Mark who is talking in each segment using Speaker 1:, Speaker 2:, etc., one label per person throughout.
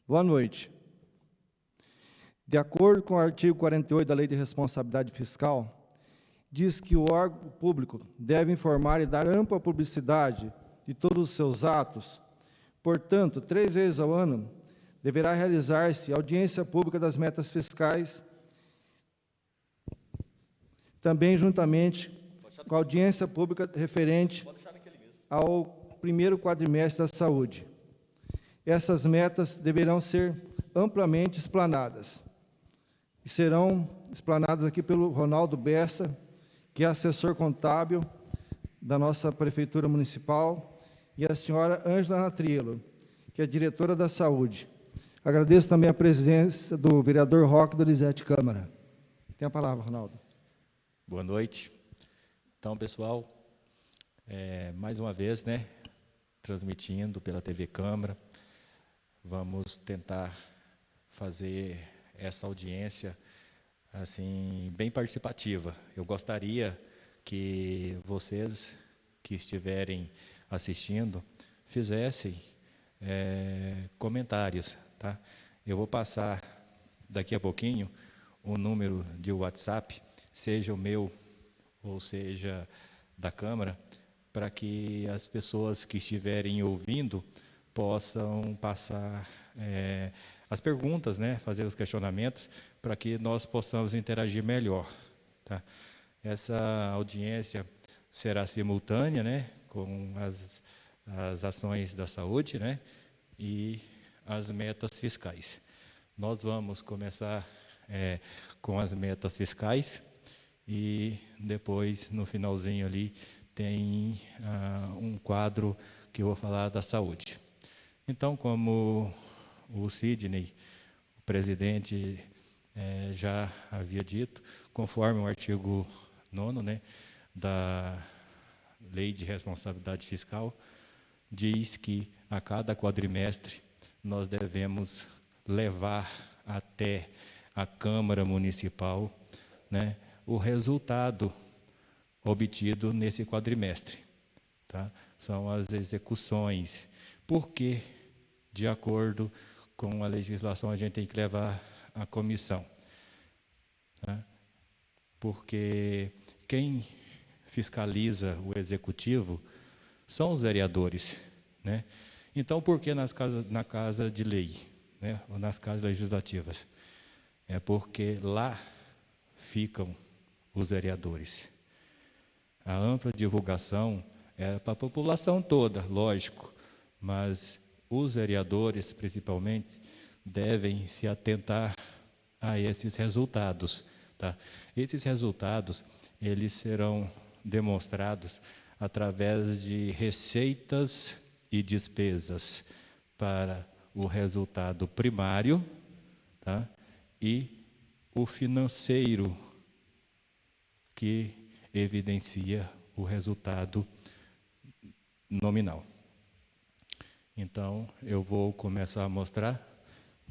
Speaker 1: Boa noite. De acordo com o artigo 48 da Lei de Responsabilidade Fiscal, diz que o órgão público deve informar e dar ampla publicidade de todos os seus atos. Portanto, 3 vezes ao ano, deverá realizar-se audiência pública das metas fiscais, também juntamente com a audiência pública referente ao primeiro quadrimestre da saúde. Essas metas deverão ser amplamente explanadas. E serão explanadas aqui pelo Ronaldo Bessa, que é assessor contábil da nossa Prefeitura Municipal, e a senhora Ângela Natrielo, que é diretora da Saúde. Agradeço também a presença do vereador Roque Donizete Câmara. Tem a palavra, Ronaldo.
Speaker 2: Boa noite. Então, pessoal, mais uma vez, transmitindo pela TV Câmara, vamos tentar fazer essa audiência assim bem participativa. Eu gostaria que vocês que estiverem assistindo fizessem comentários, tá? Eu vou passar daqui a pouquinho o número de WhatsApp, seja o meu ou seja da Câmara, para que as pessoas que estiverem ouvindo possam passar as perguntas, fazer os questionamentos, para que nós possamos interagir melhor. Tá? Essa audiência será simultânea, com as ações da saúde, e as metas fiscais. Nós vamos começar com as metas fiscais e depois, no finalzinho ali, tem um quadro que eu vou falar da saúde. Então, como o Sidney, o presidente, já havia dito, conforme o artigo 9º, da Lei de Responsabilidade Fiscal, diz que a cada quadrimestre nós devemos levar até a Câmara Municipal, o resultado obtido nesse quadrimestre. Tá? São as execuções. Por que, de acordo com a legislação, a gente tem que levar à comissão? Tá? Porque quem fiscaliza o executivo são os vereadores. Então, por que na casa de lei, ou nas casas legislativas? É porque lá ficam os vereadores. A ampla divulgação é para a população toda, lógico, mas os vereadores, principalmente, devem se atentar a esses resultados. Tá? Esses resultados, eles serão demonstrados através de receitas e despesas para o resultado primário, tá? E o financeiro, que evidencia o resultado nominal. Então, eu vou começar a mostrar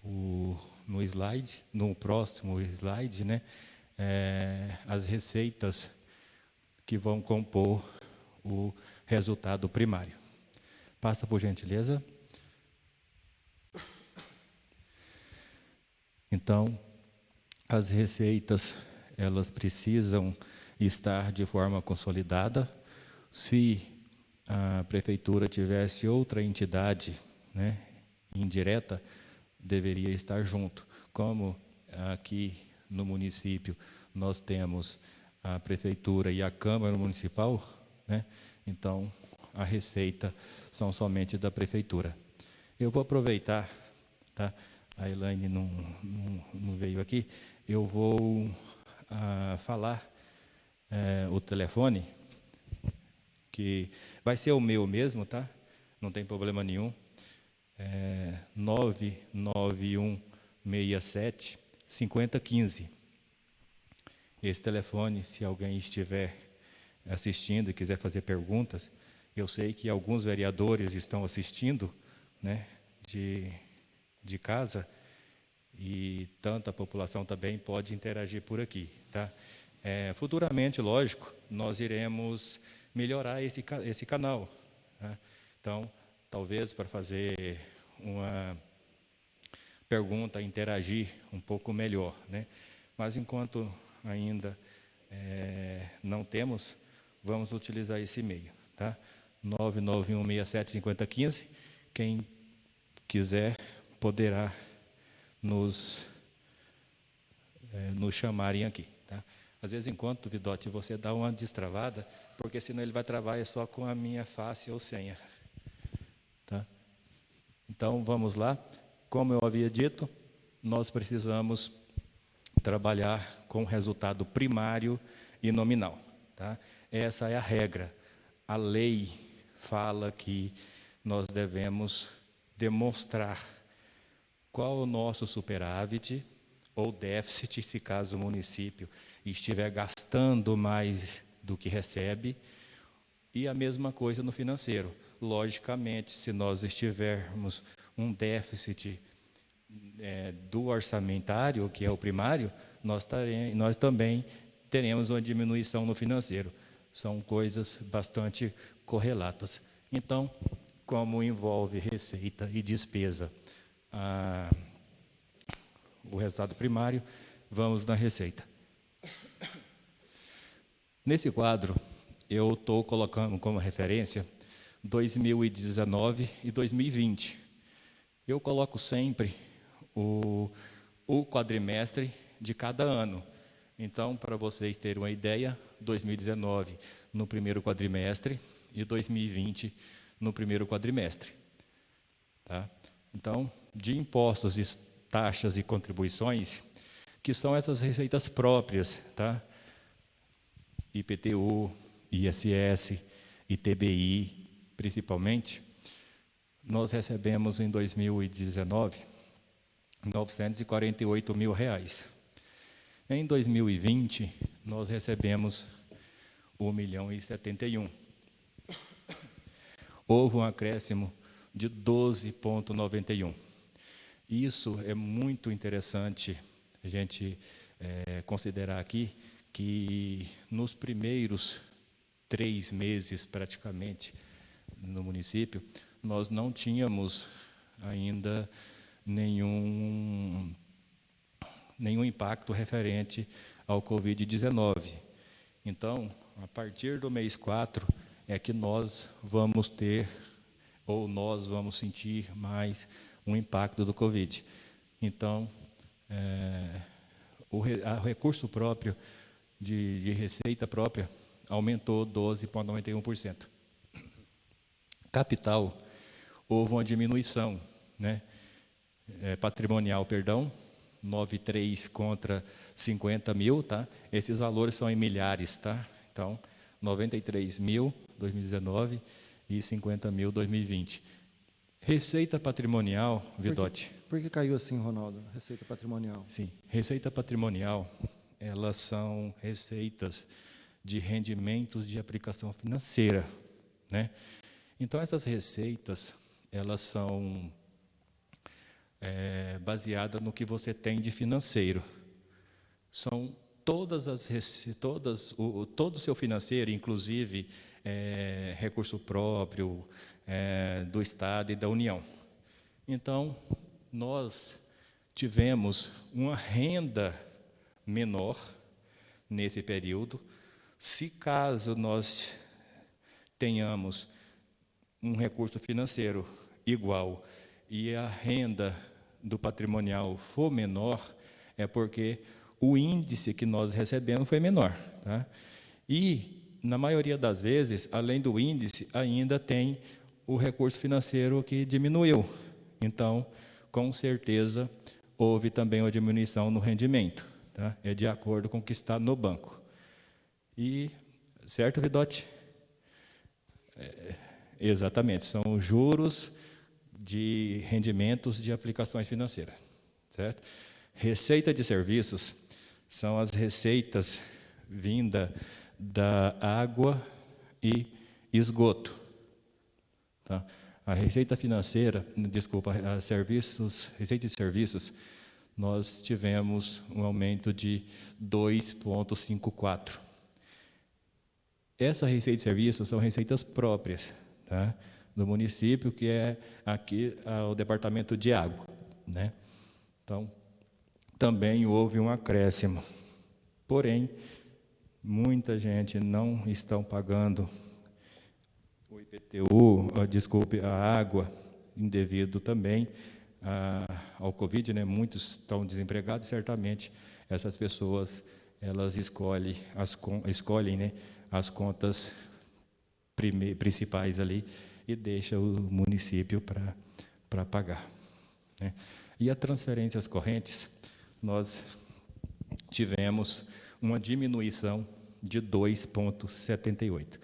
Speaker 2: no próximo slide, as receitas que vão compor o resultado primário. Passa, por gentileza. Então, as receitas, elas precisam estar de forma consolidada. Se a prefeitura tivesse outra entidade, indireta, deveria estar junto. Como aqui no município nós temos a prefeitura e a Câmara Municipal, então a receita são somente da prefeitura. Eu vou aproveitar, tá? A Elaine não veio aqui, eu vou falar o telefone, que vai ser o meu mesmo, tá? Não tem problema nenhum. 99167 5015. Esse telefone, se alguém estiver assistindo e quiser fazer perguntas, eu sei que alguns vereadores estão assistindo, de casa, e tanta população também pode interagir por aqui, tá? Futuramente, lógico, nós iremos melhorar esse canal, tá? Então, talvez para fazer pergunta, interagir um pouco melhor, né? Mas enquanto ainda não temos, vamos utilizar esse e-mail, tá? 991675015. Quem quiser poderá nos chamarem aqui, tá? Às vezes, enquanto, Vidote, você dá uma destravada, porque senão ele vai travar só com a minha face ou senha, tá? Então, vamos lá. Como eu havia dito, nós precisamos trabalhar com resultado primário e nominal, tá? Essa é a regra. A lei fala que nós devemos demonstrar qual o nosso superávit ou déficit, se caso o município estiver gastando mais do que recebe, e a mesma coisa no financeiro. Logicamente, se nós estivermos um déficit do orçamentário, que é o primário, nós também teremos uma diminuição no financeiro. São coisas bastante correlatas. Então, como envolve receita e despesa, o resultado primário, vamos na receita. Nesse quadro, eu estou colocando como referência 2019 e 2020. Eu coloco sempre o quadrimestre de cada ano. Então, para vocês terem uma ideia, 2019 no primeiro quadrimestre e 2020 no primeiro quadrimestre. Tá? Então, de impostos, taxas e contribuições, que são essas receitas próprias, tá? IPTU, ISS, ITBI, principalmente, nós recebemos em 2019 R$948 mil. Em 2020, nós recebemos 1.071.000. Houve um acréscimo de 12,91. Isso é muito interessante a gente considerar aqui, que nos primeiros 3 meses, praticamente, no município, nós não tínhamos ainda nenhum impacto referente ao Covid-19. Então, a partir do mês 4, é que nós vamos ter, ou nós vamos sentir mais um impacto do Covid. Então, o recurso próprio de receita própria aumentou 12,91%. Capital, houve uma diminuição, né? Patrimonial, perdão, 9,3 contra 50 mil, tá? Esses valores são em milhares, tá? Então, 93 mil 2019 e 50 mil 2020. Receita patrimonial, Vidote.
Speaker 1: Por que caiu assim, Ronaldo? Receita patrimonial.
Speaker 2: Sim, receita patrimonial, elas são receitas de rendimentos de aplicação financeira, né? Então, essas receitas, elas são baseadas no que você tem de financeiro. São todas as todo o seu financeiro, inclusive recurso próprio do Estado e da União. Então, nós tivemos uma renda menor nesse período. Se caso nós tenhamos um recurso financeiro igual e a renda do patrimonial for menor, é porque o índice que nós recebemos foi menor, tá? E, na maioria das vezes, além do índice, ainda tem o recurso financeiro que diminuiu. Então, com certeza, houve também uma diminuição no rendimento, tá? É de acordo com o que está no banco. E, certo, Vidote? Exatamente, são juros de rendimentos de aplicações financeiras, certo? Receita de serviços são as receitas vindas da água e esgoto, tá? A receita financeira, desculpa, receita de serviços, nós tivemos um aumento de 2,54. Essa receita de serviços são receitas próprias, tá? Do município, que é aqui o departamento de água, né? Então, também houve um acréscimo. Porém, muita gente não estão pagando o IPTU, desculpe, a água, indevido também ao Covid, né? Muitos estão desempregados, certamente essas pessoas elas escolhem, né, as contas principais ali e deixam o município para pagar, né? E as transferências correntes, nós tivemos uma diminuição de 2,78.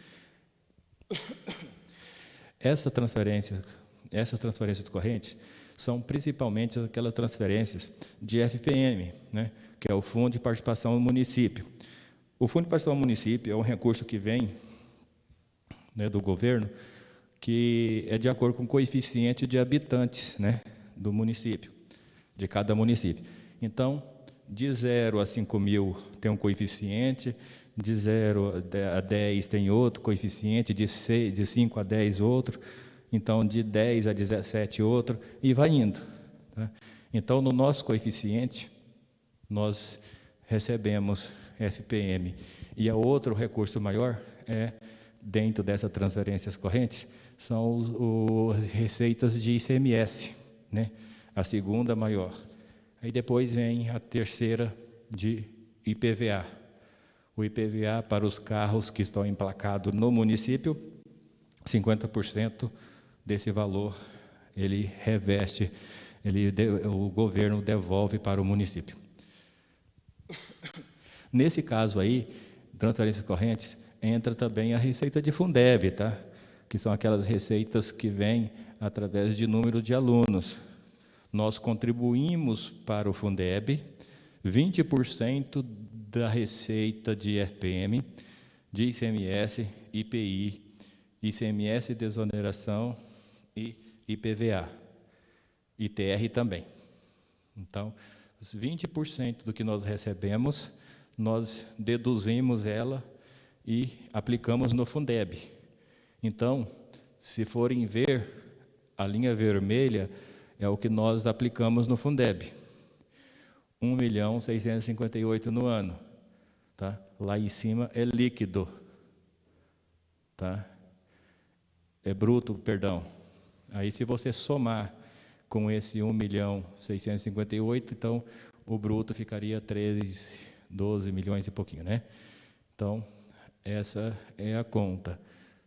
Speaker 2: Essas transferências correntes são principalmente aquelas transferências de FPM, né, que é o Fundo de Participação do Município. O Fundo de Participação do Município é um recurso que vem, né, do governo, que é de acordo com o coeficiente de habitantes, né, do município, de cada município. Então, de 0 a 5 mil tem um coeficiente, de 0 a 10 tem outro coeficiente, de 5 a 10 outro, então de 10 a 17 outro, e vai indo, tá? Então, no nosso coeficiente, nós recebemos FPM. E a outro recurso maior é, dentro dessas transferências correntes, são as receitas de ICMS, né? A segunda maior. Aí depois vem a terceira de IPVA. O IPVA para os carros que estão emplacados no município, 50% desse valor ele reveste, o governo devolve para o município. Nesse caso aí, transferências correntes, entra também a receita de Fundeb, tá? Que são aquelas receitas que vêm através de número de alunos. Nós contribuímos para o Fundeb 20% da receita de FPM, de ICMS, IPI, ICMS de exoneração e IPVA, ITR também. Então, os 20% do que nós recebemos, nós deduzimos ela e aplicamos no Fundeb. Então, se forem ver, a linha vermelha é o que nós aplicamos no Fundeb. 1.658.000 no ano, tá? Lá em cima é líquido, tá? É bruto, perdão. Aí, se você somar com esse 1.658.000, então o bruto ficaria 12 milhões e pouquinho, né? Então, essa é a conta.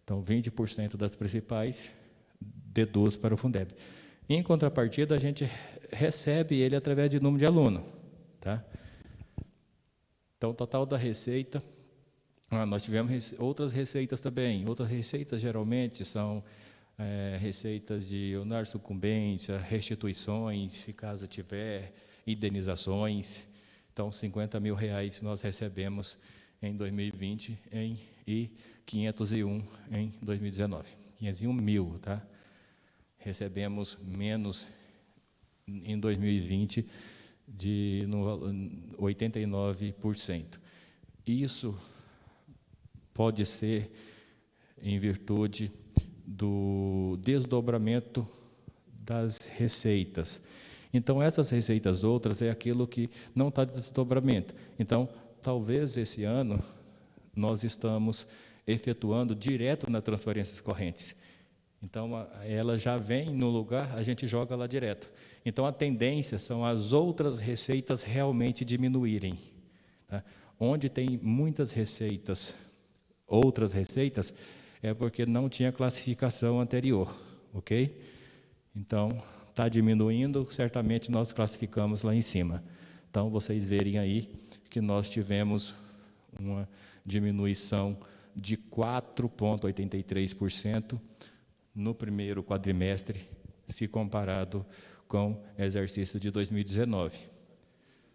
Speaker 2: Então, 20% das principais deduz para o Fundeb. Em contrapartida, a gente recebe ele através de número de aluno, tá? Então, o total da receita, nós tivemos outras receitas também. Outras receitas, geralmente, são receitas de honorário de sucumbência, restituições, se caso tiver, indenizações. Então, R$50 mil nós recebemos em 2020 e 501 em 2019. 501 mil, tá? Recebemos menos em 2020 de 89%. Isso pode ser em virtude do desdobramento das receitas. Então, essas receitas outras é aquilo que não está de desdobramento. Então, talvez esse ano nós estamos efetuando direto nas transferências correntes. Então, ela já vem no lugar, a gente joga lá direto. Então, a tendência são as outras receitas realmente diminuírem, tá? Onde tem muitas receitas, outras receitas, é porque não tinha classificação anterior, ok? Então, está diminuindo, certamente nós classificamos lá em cima. Então, vocês verem aí que nós tivemos uma diminuição de 4,83% no primeiro quadrimestre, se comparado com o exercício de 2019.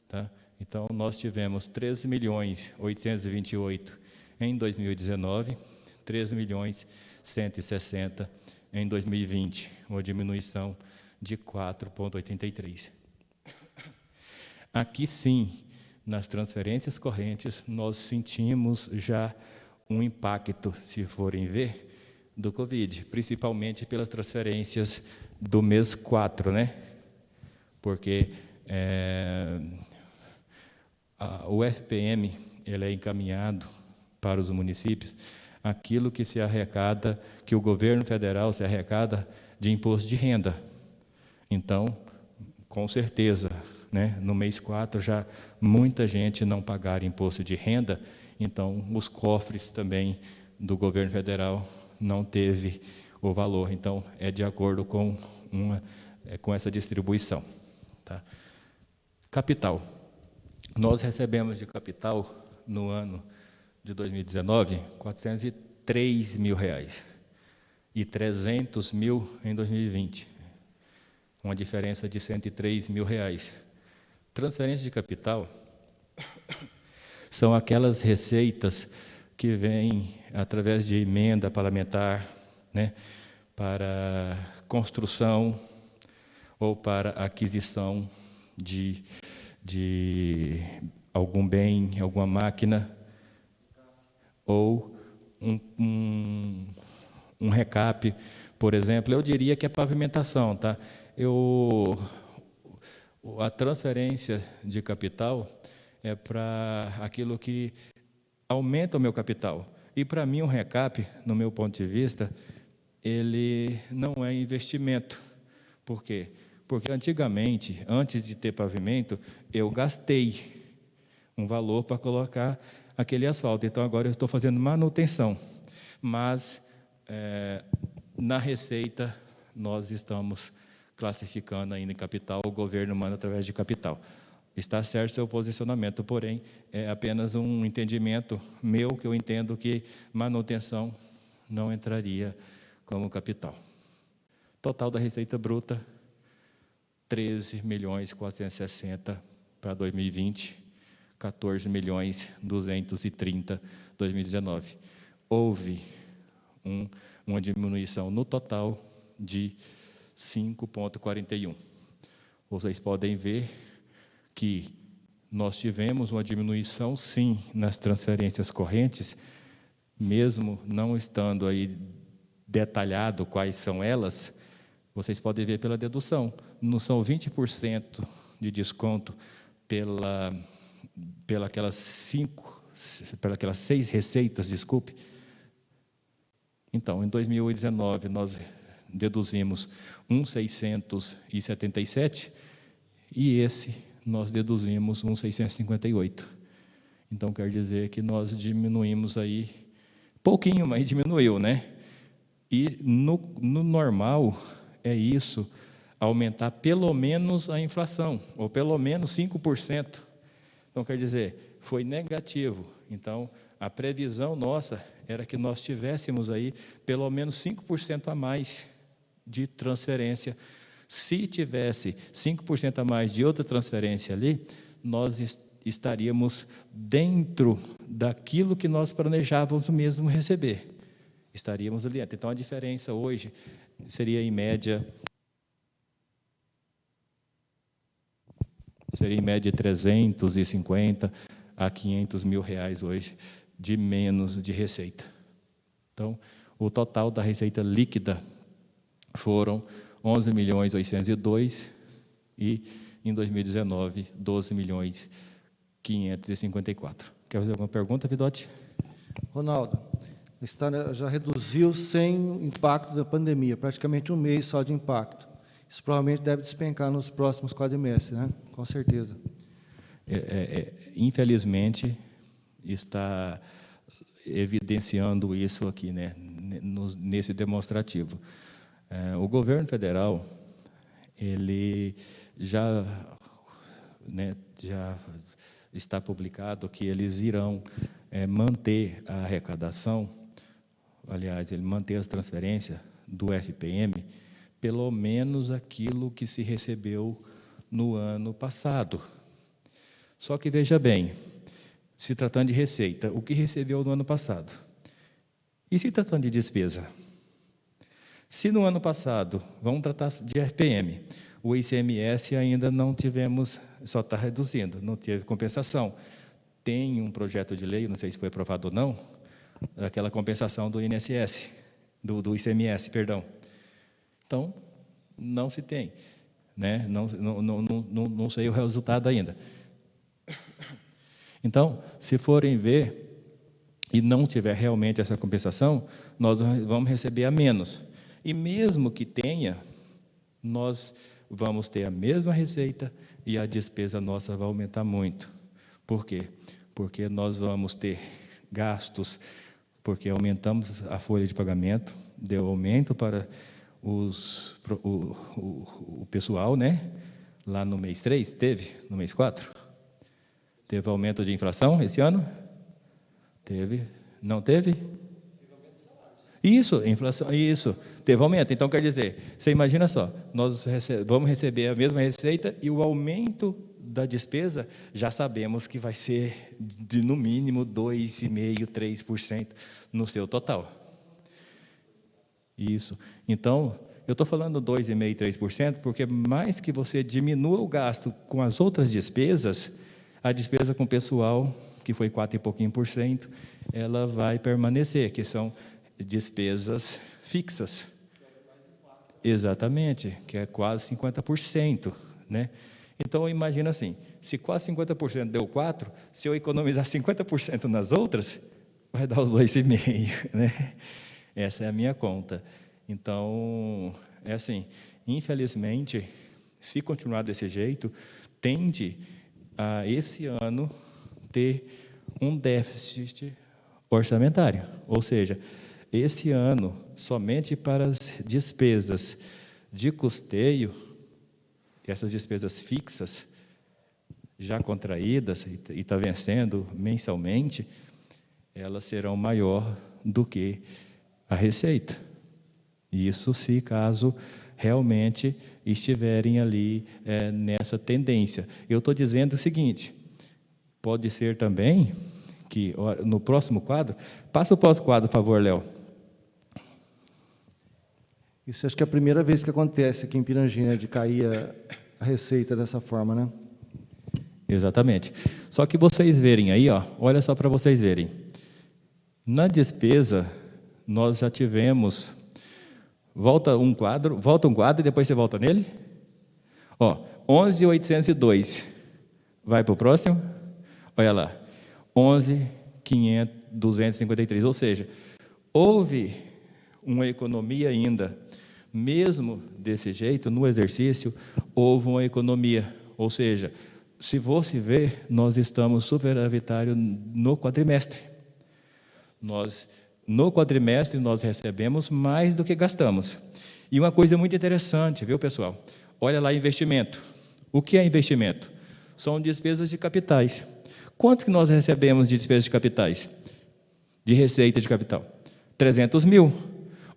Speaker 2: Tá? Então, nós tivemos 13.828.000 em 2019, 13.160.000 em 2020, uma diminuição de 4,83%. Aqui sim, nas transferências correntes, nós sentimos já um impacto, se forem ver, do Covid, principalmente pelas transferências do mês 4, né? Porque O FPM ele é encaminhado para os municípios aquilo que se arrecada, que o governo federal se arrecada de imposto de renda. Então, com certeza, né, no mês 4 já muita gente não pagar imposto de renda, então os cofres também do governo federal não teve o valor. Então, é de acordo com essa distribuição. Tá? Capital. Nós recebemos de capital, no ano de 2019, R$ 403 mil, e 300 mil em 2020, uma diferença de R$ 103 mil. Transferência de capital são aquelas receitas que vêm através de emenda parlamentar, né, para construção ou para aquisição de algum bem, alguma máquina, ou um recap, por exemplo. Eu diria que é pavimentação, tá? A transferência de capital é para aquilo que aumenta o meu capital. E para mim, um recap, no meu ponto de vista, ele não é investimento. Por quê? Porque antigamente, antes de ter pavimento, eu gastei um valor para colocar aquele asfalto. Então, agora eu estou fazendo manutenção. Mas, na receita, nós estamos classificando ainda em capital, o governo manda através de capital. Está certo seu posicionamento, porém, é apenas um entendimento meu, que eu entendo que manutenção não entraria como capital. Total da receita bruta, 13.460 para 2020, 14.230 2019. Houve uma diminuição no total de 5,41. Vocês podem ver que nós tivemos uma diminuição, sim, nas transferências correntes, mesmo não estando aí detalhado quais são elas, vocês podem ver pela dedução. Não são 20% de desconto pelas 6 receitas, desculpe. Então, em 2019, nós deduzimos 1.677 e esse nós deduzimos 1.658. Então, quer dizer que nós diminuímos aí, pouquinho, mas diminuiu, né? E no normal é isso, aumentar pelo menos a inflação, ou pelo menos 5%. Então, quer dizer, foi negativo. Então, a previsão nossa era que nós tivéssemos aí pelo menos 5% a mais de transferência. Se tivesse 5% a mais de outra transferência ali, nós estaríamos dentro daquilo que nós planejávamos mesmo receber. Estaríamos ali. Então, a diferença hoje seria, em média, 350 a 500 mil reais hoje de menos de receita. Então, o total da receita líquida foram 11.802 e, em 2019, 12.554. Quer fazer alguma pergunta, Vidotti?
Speaker 1: Ronaldo, o Estado já reduziu sem impacto da pandemia, praticamente um mês só de impacto. Isso provavelmente deve despencar nos próximos quadrimestres, né? Com certeza.
Speaker 2: Infelizmente, está evidenciando isso aqui, né, nesse demonstrativo. O governo federal, ele já está publicado que eles irão manter a arrecadação, aliás, ele manter as transferências do FPM, pelo menos aquilo que se recebeu no ano passado. Só que, veja bem, se tratando de receita, o que recebeu no ano passado? E se tratando de despesa? Se no ano passado, vamos tratar de FPM, o ICMS ainda não tivemos, só está reduzindo, não teve compensação. Tem um projeto de lei, não sei se foi aprovado ou não, aquela compensação do INSS, do ICMS, perdão. Então, não se tem. né? Não sei o resultado ainda. Então, se forem ver e não tiver realmente essa compensação, nós vamos receber a menos. E mesmo que tenha, nós vamos ter a mesma receita e a despesa nossa vai aumentar muito. Por quê? Porque nós vamos ter gastos, porque aumentamos a folha de pagamento, deu aumento para o pessoal, né? Lá no mês 3, teve? No mês 4? Teve aumento de inflação esse ano? Teve. Não teve? Isso, inflação, isso. Teve aumento. Então, quer dizer, você imagina só, nós vamos receber a mesma receita e o aumento da despesa, já sabemos que vai ser de, no mínimo, 2,5%, 3% no seu total. Isso. Então, eu estou falando 2,5%, 3%, porque mais que você diminua o gasto com as outras despesas, a despesa com o pessoal, que foi 4 e pouquinho por cento, ela vai permanecer, que são despesas fixas. Exatamente, que é quase 50%, né? Então, imagina assim, se quase 50% deu 4, se eu economizar 50% nas outras, vai dar os 2,5%, né? Essa é a minha conta. Então, é assim, infelizmente, se continuar desse jeito, tende a, esse ano, ter um déficit orçamentário. Ou seja, esse ano, somente para as despesas de custeio, essas despesas fixas, já contraídas e está vencendo mensalmente, elas serão maior do que a receita. Isso se caso realmente estiverem ali nessa tendência. Eu estou dizendo o seguinte, pode ser também que no próximo quadro, passa o próximo quadro, por favor, Léo.
Speaker 1: Isso acho que é a primeira vez que acontece aqui em Pirangi, de cair a receita dessa forma, né?
Speaker 2: Exatamente. Só que vocês verem aí, ó, olha só para vocês verem. Na despesa, nós já tivemos... Volta um quadro e depois você volta nele. Ó, 11.802. Vai para o próximo. Olha lá. 11.253. Ou seja, houve uma economia ainda, mesmo desse jeito, no exercício, houve uma economia. Ou seja, se você ver, nós estamos superavitário no quadrimestre. No quadrimestre, nós recebemos mais do que gastamos. E uma coisa muito interessante, viu, pessoal? Olha lá, investimento. O que é investimento? São despesas de capitais. Quanto que nós recebemos de despesas de capitais? De receita de capital? 300 mil.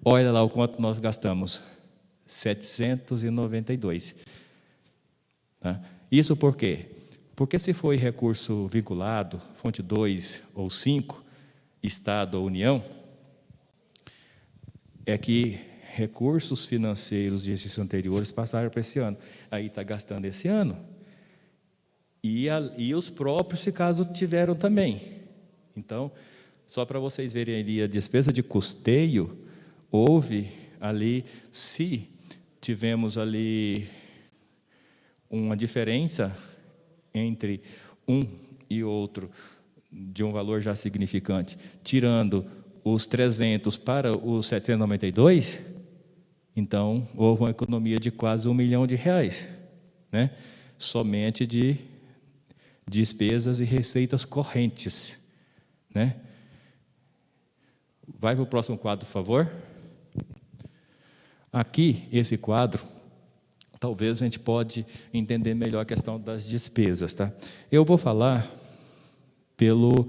Speaker 2: Olha lá o quanto nós gastamos. 792. Tá? Isso por quê? Porque se foi recurso vinculado, fonte 2 ou 5, Estado ou União, é que recursos financeiros de exercícios anteriores passaram para esse ano. Aí está gastando esse ano. E os próprios, se caso, tiveram também. Então, só para vocês verem ali, a despesa de custeio, houve ali, se tivemos ali uma diferença entre um e outro, de um valor já significante, tirando os 300 para os 792, então houve uma economia de quase R$1 milhão, né? Somente de despesas e receitas correntes, né? Vai para o próximo quadro, por favor. Aqui, esse quadro, talvez a gente pode entender melhor a questão das despesas, tá? Eu vou falar pelo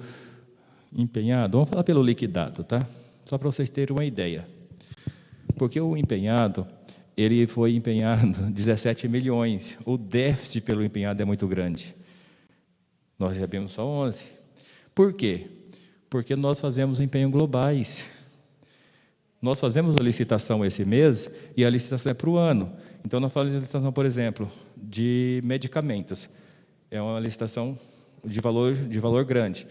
Speaker 2: empenhado, vamos falar pelo liquidado, tá? Só para vocês terem uma ideia. Porque o empenhado, ele foi empenhado 17 milhões. O déficit pelo empenhado é muito grande. Nós recebemos só 11. Por quê? Porque nós fazemos empenho globais. Nós fazemos a licitação esse mês e a licitação é para o ano. Então, nós falamos de licitação, por exemplo, de medicamentos. É uma licitação de valor grande.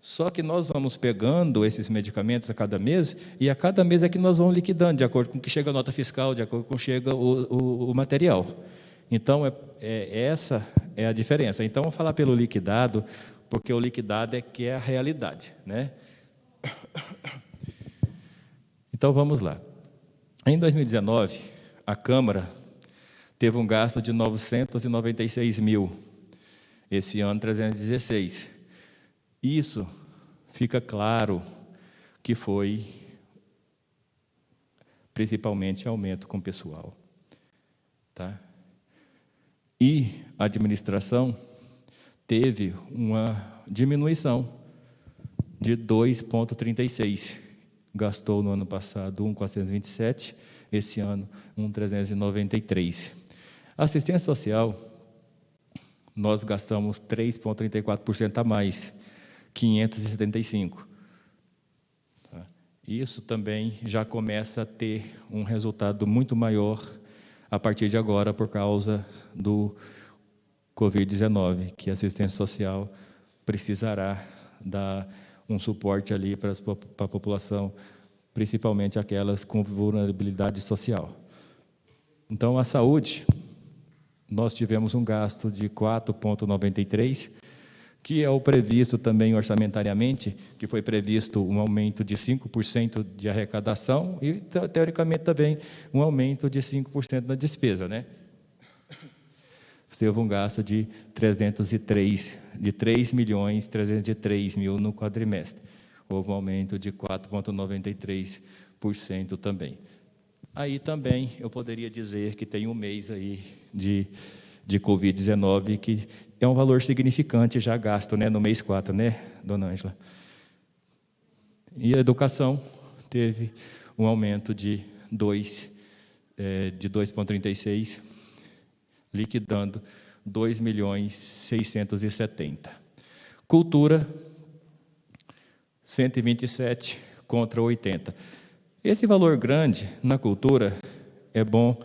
Speaker 2: Só que nós vamos pegando esses medicamentos a cada mês, e a cada mês é que nós vamos liquidando, de acordo com que chega a nota fiscal, de acordo com que chega o material. Então, essa é a diferença. Então, vamos falar pelo liquidado, porque o liquidado é que é a realidade, né? Então, vamos lá. Em 2019, a Câmara teve um gasto de 996 mil, esse ano 316. Isso fica claro que foi principalmente aumento com pessoal, tá? E a administração teve uma diminuição de 2,36. Gastou no ano passado 1,427, esse ano 1,393. Assistência social, nós gastamos 3,34% a mais, 575. Isso também já começa a ter um resultado muito maior a partir de agora, por causa do Covid-19, que a assistência social precisará dar um suporte ali para a população, principalmente aquelas com vulnerabilidade social. Então, a saúde, nós tivemos um gasto de 4,93, que é o previsto também orçamentariamente, que foi previsto um aumento de 5% de arrecadação e, teoricamente, também um aumento de 5% na despesa, né? Teve um gasto de 3.303.000 no quadrimestre. Houve um aumento de 4,93% também. Aí também eu poderia dizer que tem um mês aí de Covid-19 que é um valor significante já gasto, né, no mês 4, né, dona Ângela? E a educação teve um aumento de 2,36, liquidando 2.670.000. Cultura, 127 contra 80. Esse valor grande na cultura é bom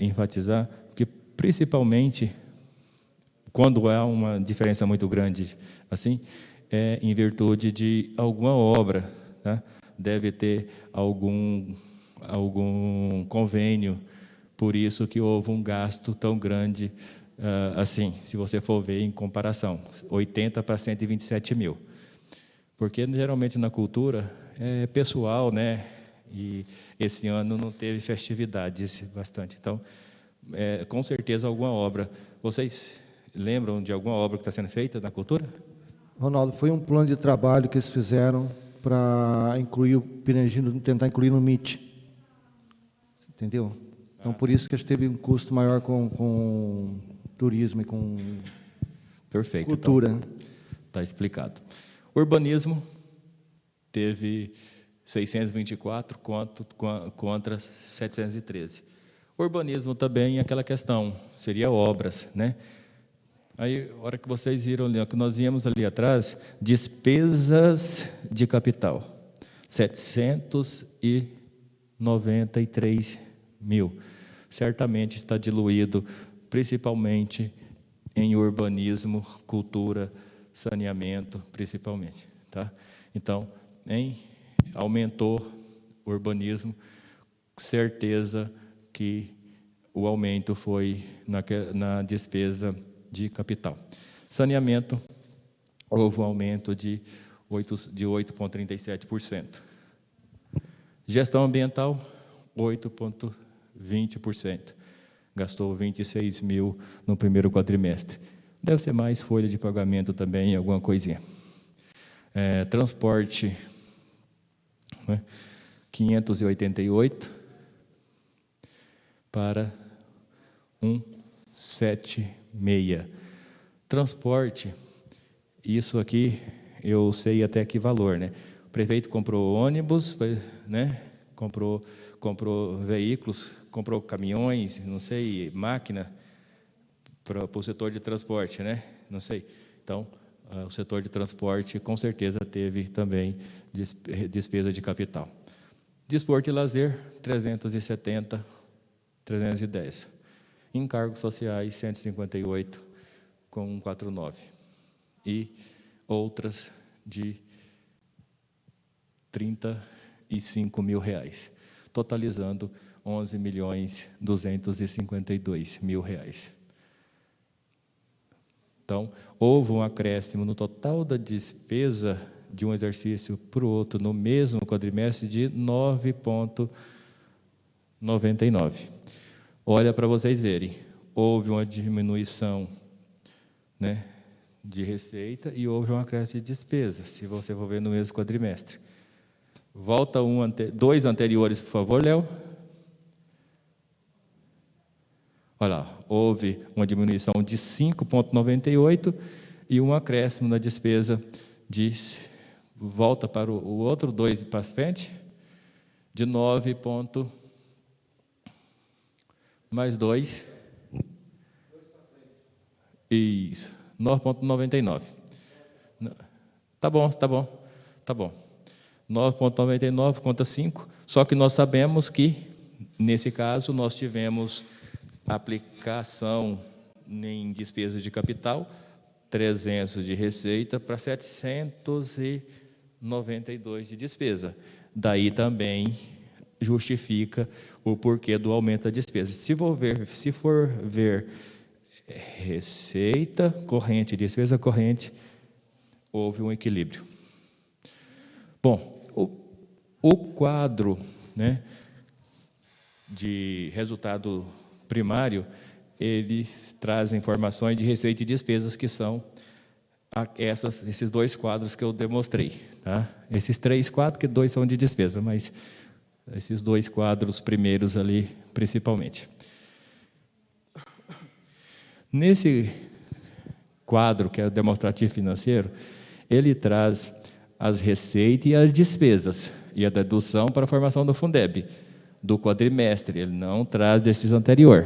Speaker 2: enfatizar, porque principalmente quando há uma diferença muito grande assim, é em virtude de alguma obra, tá? Deve ter algum convênio, por isso que houve um gasto tão grande, assim, se você for ver em comparação, 80 para 127 mil. Porque geralmente na cultura é pessoal, né? E esse ano não teve festividades bastante. Então, com certeza alguma obra. Vocês lembram de alguma obra que está sendo feita na cultura?
Speaker 1: Ronaldo, foi um plano de trabalho que eles fizeram para incluir o Pirangi, tentar incluir no MIT. Entendeu? Então, por isso que a gente teve um custo maior com turismo e com
Speaker 2: Perfeito,
Speaker 1: cultura.
Speaker 2: Então, está explicado. Urbanismo teve 624 contra 713. Urbanismo também é aquela questão, seria obras, né? Aí, a hora que vocês viram ali, que nós víamos ali atrás, despesas de capital, 793 mil. Certamente está diluído, principalmente em urbanismo, cultura, saneamento, principalmente, tá? Então, aumentou o urbanismo, certeza que o aumento foi na despesa de capital. Saneamento, houve um aumento de 8,37%. Gestão ambiental, 8,20%. Gastou 26 mil no primeiro quadrimestre. Deve ser mais folha de pagamento também, alguma coisinha. Transporte, né, 588 para 176. Transporte, isso aqui eu sei até que valor, né? O prefeito comprou ônibus, né? Comprou veículos, comprou caminhões, não sei, máquina para o setor de transporte, né? Não sei. Então, o setor de transporte com certeza teve também despesa de capital. Desporto e lazer, 370, 310. Encargos sociais, 158, com 149. E outras de 35 mil reais, totalizando 11.252.000 reais. Então, houve um acréscimo no total da despesa de um exercício para o outro no mesmo quadrimestre de 9,99. Olha para vocês verem, houve uma diminuição, né, de receita e houve um acréscimo de despesa, se você for ver no mesmo quadrimestre. Volta dois anteriores, por favor, Léo. Olha lá, houve uma diminuição de 5,98 e um acréscimo na despesa de, volta para o outro, 2 para frente, de 9 ponto, mais 2, isso, 9,99. Tá bom, tá bom, tá bom. 9,99 conta 5, só que nós sabemos que, nesse caso, nós tivemos aplicação em despesa de capital, 300 de receita para 792 de despesa. Daí também justifica o porquê do aumento da despesa. Se for ver receita corrente e despesa corrente, houve um equilíbrio. Bom, o quadro, né, de resultado primário, eles trazem informações de receita e despesas, que são esses dois quadros que eu demonstrei. Tá? Esses 3 quadros, que 2 são de despesa, mas esses 2 quadros primeiros ali, principalmente. Nesse quadro, que é o demonstrativo financeiro, ele traz as receitas e as despesas, e a dedução para a formação do Fundeb, do quadrimestre, ele não traz desses anterior.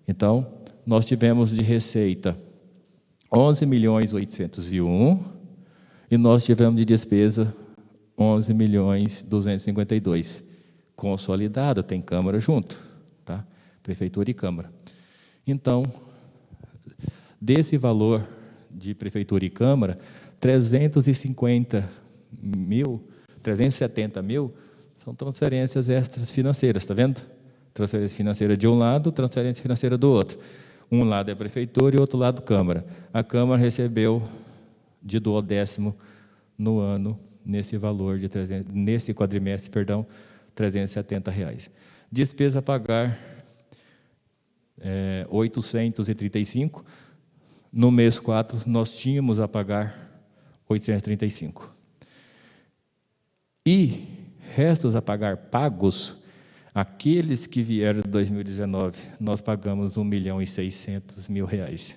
Speaker 2: Então, nós tivemos de receita 11.801.000 e nós tivemos de despesa 11.252.000. Consolidada, tem Câmara junto, tá? Prefeitura e Câmara. Então, desse valor de Prefeitura e Câmara, 370 mil são transferências extras financeiras, está vendo? Transferência financeira de um lado, transferência financeira do outro. Um lado é a Prefeitura e outro lado Câmara. A Câmara recebeu de 12º no ano, nesse valor de nesse quadrimestre, perdão, R$370. Despesa a pagar, 835. No mês 4, nós tínhamos a pagar 835. E restos a pagar pagos, aqueles que vieram de 2019, nós pagamos R$1.600.000.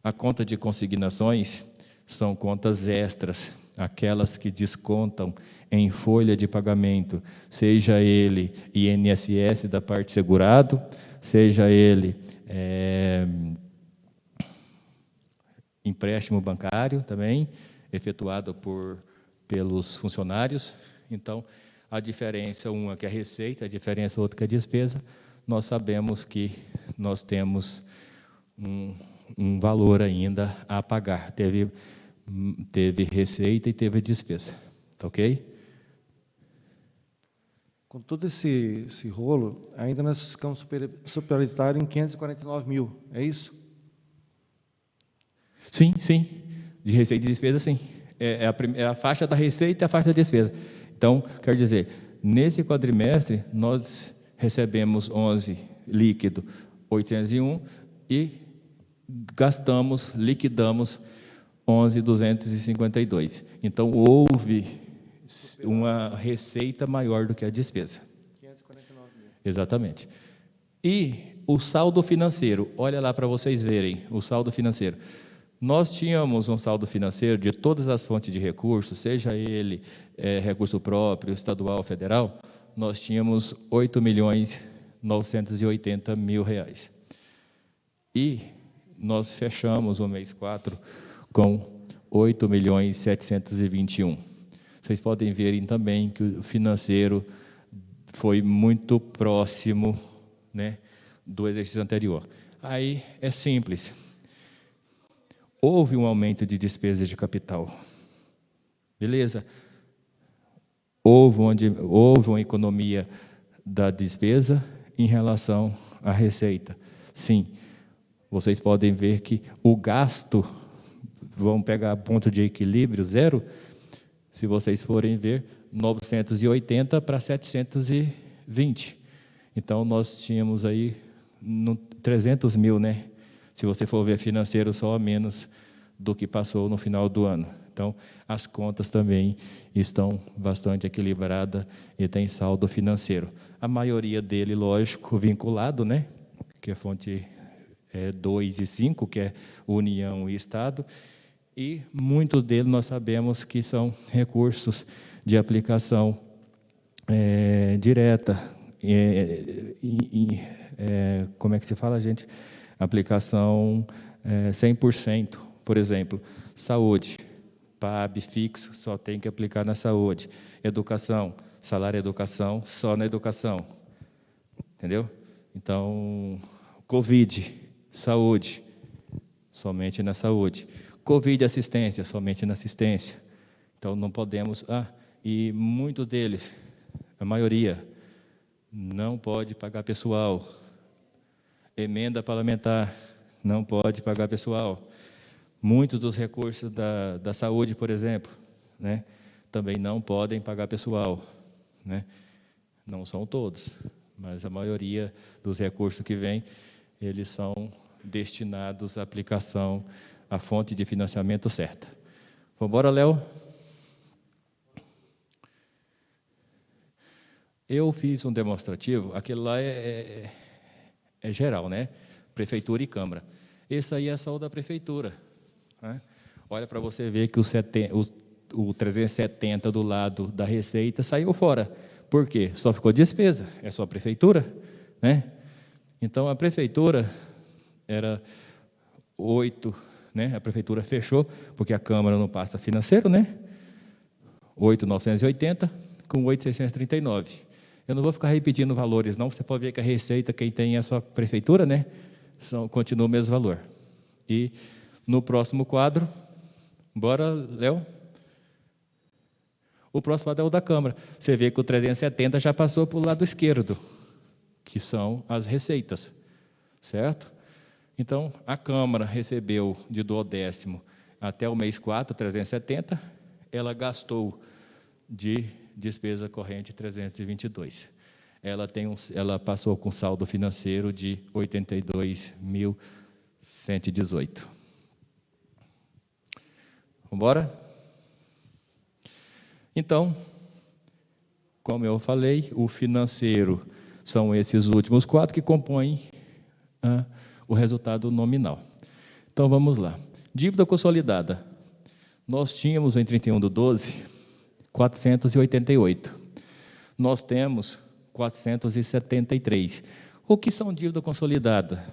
Speaker 2: A conta de consignações são contas extras, aquelas que descontam em folha de pagamento, seja ele INSS da parte segurado, seja ele empréstimo bancário também, efetuado pelos funcionários. Então, a diferença, uma que é a receita, a diferença outra que é a despesa, nós sabemos que nós temos um valor ainda a pagar. Teve receita e teve despesa. Tá ok?
Speaker 1: Com todo esse rolo, ainda nós ficamos superavitários em 549 mil, é isso?
Speaker 2: Sim, sim. De receita e despesa, sim. É a faixa da receita e a faixa da despesa. Então, quer dizer, nesse quadrimestre, nós recebemos 11 líquido, 801, e liquidamos 11.252. Então, houve uma receita maior do que a despesa.
Speaker 1: 549 mil.
Speaker 2: Exatamente. E o saldo financeiro, olha lá para vocês verem o saldo financeiro. Nós tínhamos um saldo financeiro de todas as fontes de recursos, seja ele recurso próprio, estadual, federal, nós tínhamos R$8.980.000. E nós fechamos o mês 4 com 8.721.000. Vocês podem verem também que o financeiro foi muito próximo, né, do exercício anterior. Aí é simples. Houve um aumento de despesas de capital. Beleza? Houve uma economia da despesa em relação à receita. Sim, vocês podem ver que o gasto, vamos pegar ponto de equilíbrio, zero, se vocês forem ver, 980 para 720. Então, nós tínhamos aí 300 mil, né? Se você for ver financeiro, só a menos do que passou no final do ano. Então, as contas também estão bastante equilibradas e tem saldo financeiro. A maioria dele, lógico, vinculado, né? Que é fonte 2 e 5, que é União e Estado. E muitos deles nós sabemos que são recursos de aplicação direta. Como é que se fala, gente? Aplicação 100%. Por exemplo, saúde, PAB fixo, só tem que aplicar na saúde. Educação, salário educação, só na educação. Entendeu? Então, Covid, saúde, somente na saúde. Covid assistência, somente na assistência. Então, não podemos... e muitos deles, a maioria, não pode pagar pessoal. Emenda parlamentar, não pode pagar pessoal. Muitos dos recursos da saúde, por exemplo, né, também não podem pagar pessoal. Né? Não são todos, mas a maioria dos recursos que vêm, eles são destinados à aplicação, à fonte de financiamento certa. Vamos embora, Léo? Eu fiz um demonstrativo, aquele lá é geral, né? Prefeitura e Câmara. Esse aí é só o da Prefeitura. Né? Olha para você ver que o 370 do lado da Receita saiu fora. Por quê? Só ficou despesa, é só a Prefeitura. Né? Então, a Prefeitura era 8, né? A Prefeitura fechou, porque a Câmara não passa financeiro, né? 8.980 com 8.639. Eu não vou ficar repetindo valores, não. Você pode ver que a Receita, quem tem é só a Prefeitura, né? Continua o mesmo valor. E no próximo quadro, bora, Léo? O próximo quadro é o da Câmara. Você vê que o 370 já passou para o lado esquerdo, que são as receitas, certo? Então, a Câmara recebeu de 12º até o mês 4, 370, ela gastou de despesa corrente 322. Ela passou com saldo financeiro de 82.118. Vamos embora? Então, como eu falei, o financeiro são esses últimos 4 que compõem o resultado nominal. Então, vamos lá. Dívida consolidada. Nós tínhamos, em 31/12, 488. Nós temos 473. O que são dívida consolidada?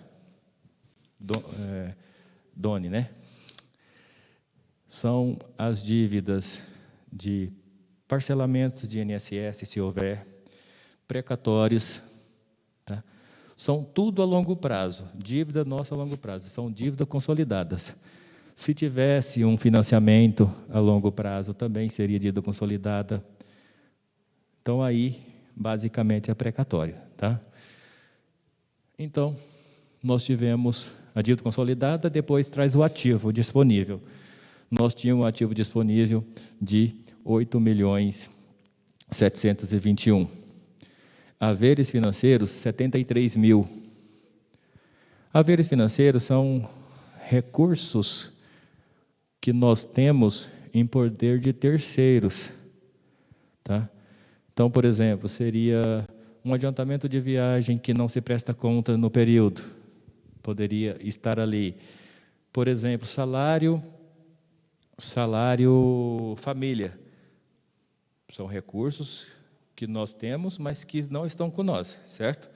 Speaker 2: Doni, né? São as dívidas de parcelamentos de INSS, se houver, precatórios, tá? São tudo a longo prazo, dívida nossa a longo prazo, são dívidas consolidadas. Se tivesse um financiamento a longo prazo, também seria dívida consolidada. Então, aí, basicamente, é precatório. Tá? Então, nós tivemos a dívida consolidada, depois traz o ativo disponível. Nós tínhamos um ativo disponível de 8.721. Haveres financeiros, 73 mil. Haveres financeiros são recursos que nós temos em poder de terceiros. Tá? Então, por exemplo, seria um adiantamento de viagem que não se presta conta no período. Poderia estar ali. Por exemplo, salário família. São recursos que nós temos, mas que não estão com nós, certo?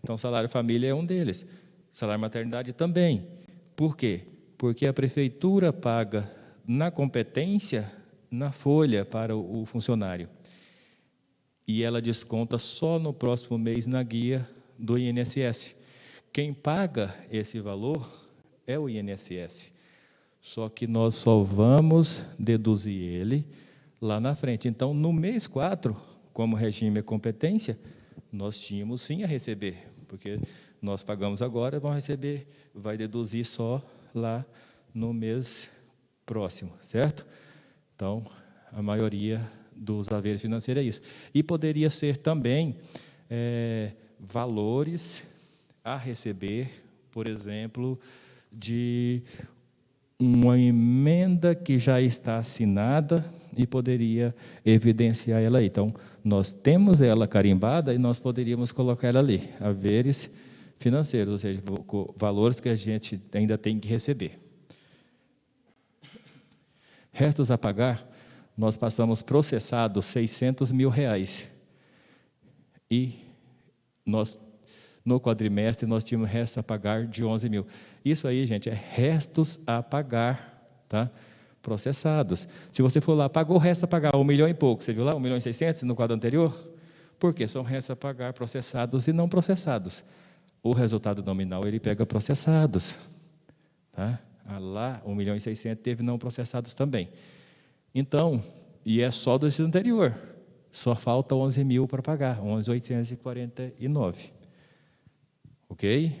Speaker 2: Então, salário família é um deles. Salário maternidade também. Por quê? Porque a prefeitura paga na competência, na folha para o funcionário. E ela desconta só no próximo mês na guia do INSS. Quem paga esse valor é o INSS. Só que nós só vamos deduzir ele lá na frente. Então, no mês 4, como regime é competência, nós tínhamos sim a receber, porque nós pagamos agora, vamos receber, vai deduzir só lá no mês próximo, certo? Então, a maioria dos haveres financeiros é isso. E poderia ser também valores a receber, por exemplo, de uma emenda que já está assinada e poderia evidenciar ela aí. Então, nós temos ela carimbada e nós poderíamos colocar ela ali, haveres financeiros, ou seja, valores que a gente ainda tem que receber. Restos a pagar, nós passamos processados R$600 mil. E nós, no quadrimestre, nós tínhamos restos a pagar de 11 mil. Isso aí, gente, é restos a pagar, tá? Processados. Se você for lá, pagou o resto a pagar, 1 milhão e pouco, você viu lá, 1.600.000 no quadro anterior? Por quê? São restos a pagar processados e não processados. O resultado nominal, ele pega processados, tá? Lá, 1.600.000 teve não processados também. Então, e é só do exercício anterior, só falta 11 mil para pagar, 11.849. Ok?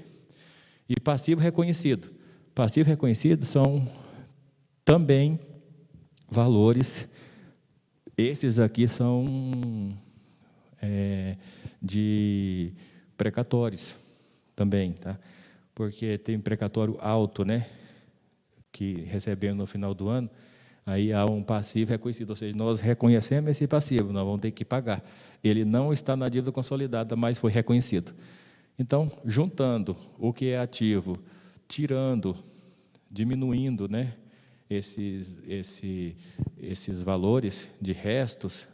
Speaker 2: E passivo reconhecido. Passivo reconhecido são também valores, esses aqui são de precatórios também, tá? Porque tem precatório alto, né? Que recebemos no final do ano, aí há um passivo reconhecido, ou seja, nós reconhecemos esse passivo, nós vamos ter que pagar. Ele não está na dívida consolidada, mas foi reconhecido. Então, juntando o que é ativo, tirando, diminuindo, né, esses valores de restos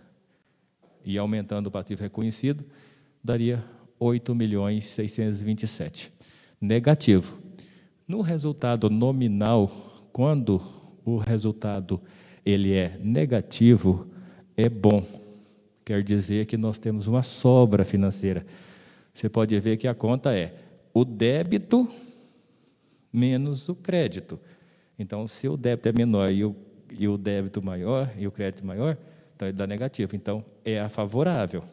Speaker 2: e aumentando o passivo reconhecido, daria 8.627.000. Negativo. No resultado nominal, quando o resultado ele é negativo, é bom. Quer dizer que nós temos uma sobra financeira. Você pode ver que a conta é o débito menos o crédito. Então, se o débito é menor e o débito maior, e o crédito maior, então ele dá negativo. Então, é a favorável.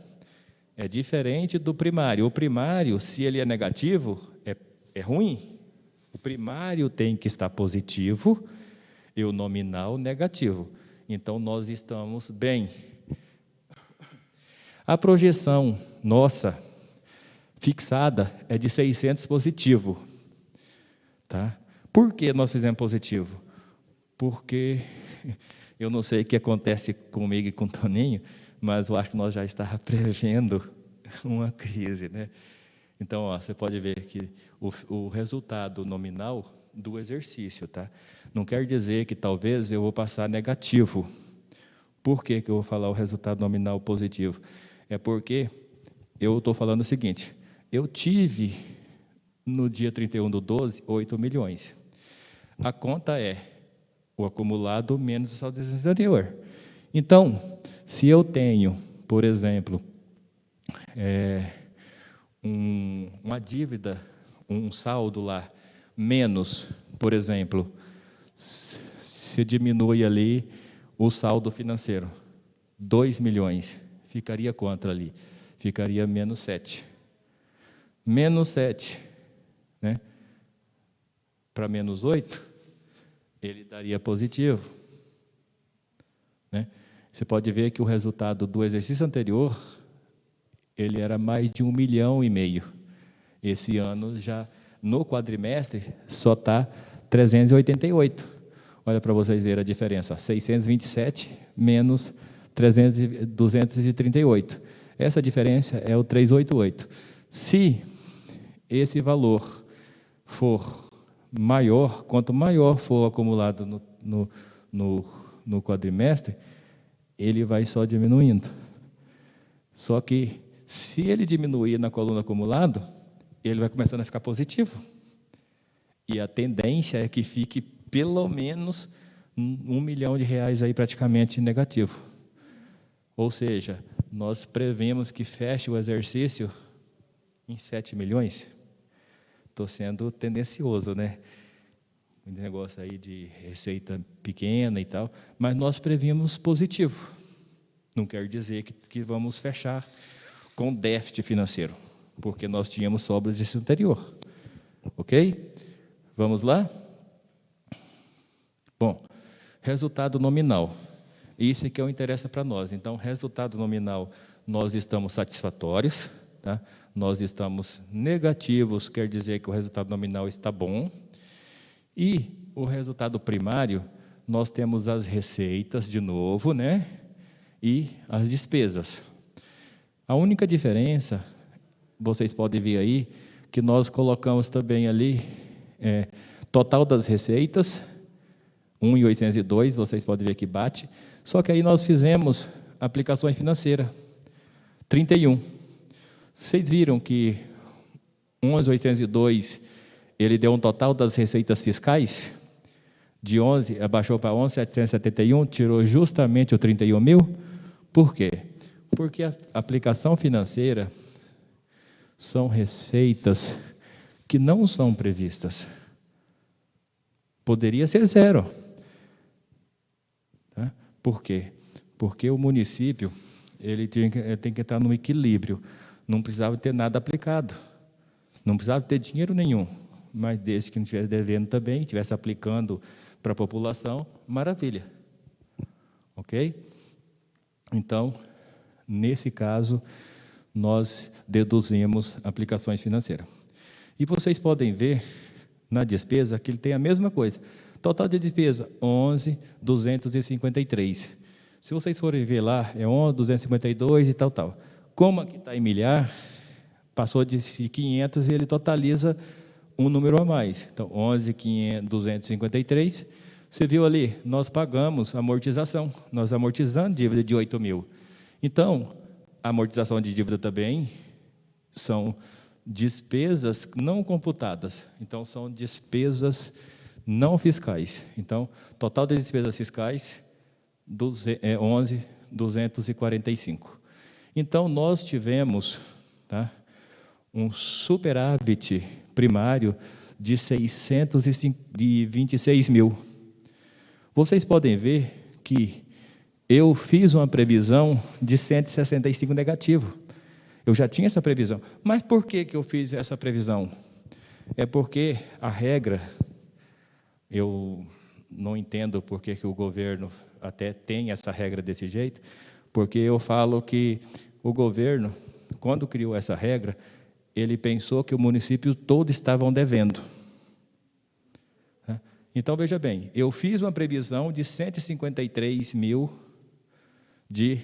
Speaker 2: É diferente do primário. O primário, se ele é negativo, é ruim. O primário tem que estar positivo e o nominal negativo. Então, nós estamos bem. A projeção nossa, fixada, é de 600 positivo. Tá? Por que nós fizemos positivo? Porque eu não sei o que acontece comigo e com o Toninho, mas eu acho que nós já estávamos prevendo uma crise, né? Então, ó, você pode ver que o resultado nominal do exercício, tá? Não quer dizer que talvez eu vou passar negativo. Por que que eu vou falar o resultado nominal positivo? É porque eu estou falando o seguinte, eu tive, no dia 31/12, 8 milhões. A conta é o acumulado menos o saldo anterior. Então, se eu tenho, por exemplo, uma dívida, um saldo lá, menos, por exemplo, se diminui ali o saldo financeiro, 2 milhões, ficaria quanto ali? Ficaria menos 7. Menos 7, né? Para menos 8, ele daria positivo. Né? Você pode ver que o resultado do exercício anterior, ele era mais de 1,5 milhão. Esse ano, já no quadrimestre, só está 388. Olha para vocês verem a diferença, 627 menos 238. Essa diferença é o 388. Se esse valor for maior, quanto maior for o acumulado no quadrimestre, ele vai só diminuindo. Só que, se ele diminuir na coluna acumulado, ele vai começando a ficar positivo. E a tendência é que fique pelo menos R$1 milhão aí praticamente negativo. Ou seja, nós prevemos que feche o exercício em 7 milhões. Estou sendo tendencioso, né? Um negócio aí de receita pequena e tal, mas nós previmos positivo. Não quer dizer que vamos fechar com déficit financeiro, porque nós tínhamos sobra do exercício anterior. Ok? Vamos lá? Bom, resultado nominal. Isso é que interessa para nós. Então, resultado nominal, nós estamos satisfatórios, tá? Nós estamos negativos, quer dizer que o resultado nominal está bom. E o resultado primário, nós temos as receitas, de novo, né? E as despesas. A única diferença, vocês podem ver aí, que nós colocamos também ali, total das receitas, 1.802, vocês podem ver que bate, só que aí nós fizemos aplicações financeiras, 31. Vocês viram que 11.802, ele deu um total das receitas fiscais, de 11, abaixou para 11.771, tirou justamente o 31 mil. Por quê? Porque a aplicação financeira são receitas que não são previstas. Poderia ser zero. Tá? Por quê? Porque o município ele tem que entrar num equilíbrio. Não precisava ter nada aplicado. Não precisava ter dinheiro nenhum. Mas desde que não estivesse devendo também, estivesse aplicando para a população, maravilha. Ok? Então, nesse caso, nós deduzimos aplicações financeiras. E vocês podem ver na despesa que ele tem a mesma coisa. Total de despesa, 11.253. Se vocês forem ver lá, é 11.252 e tal. Como aqui está em milhar, passou de 500 e ele totaliza um número a mais. Então, 11.253. Você viu ali, nós pagamos amortização. Nós amortizamos dívida de 8 mil. Então, a amortização de dívida também são despesas não computadas. Então, são despesas não fiscais. Então, total de despesas fiscais, 11.245. Então, nós tivemos, tá, um superávit primário de 626 mil. Vocês podem ver que eu fiz uma previsão de 165 negativo. Eu já tinha essa previsão. Mas por que eu fiz essa previsão? É porque a regra, eu não entendo por que o governo até tem essa regra desse jeito, porque eu falo que o governo, quando criou essa regra, ele pensou que o município todo estavam devendo. Então, veja bem, eu fiz uma previsão de 153 mil de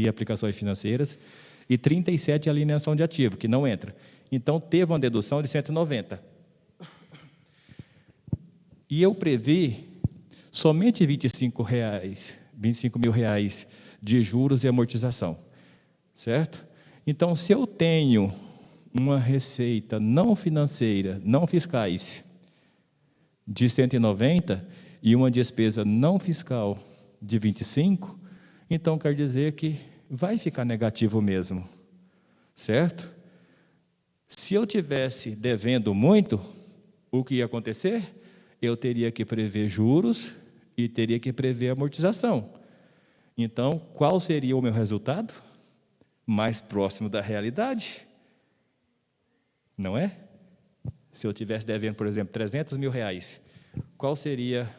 Speaker 2: aplicações financeiras e 37 de alienação de ativo, que não entra. Então, teve uma dedução de 190. E eu previ somente R$25 mil de juros e amortização. Certo? Então, se eu tenho uma receita não financeira, não fiscais, de 190 e uma despesa não fiscal de 25, então quer dizer que vai ficar negativo mesmo, certo? Se eu tivesse devendo muito, o que ia acontecer? Eu teria que prever juros e teria que prever amortização. Então, qual seria o meu resultado? Mais próximo da realidade, não é? Se eu tivesse devendo, por exemplo, R$300 mil, qual seria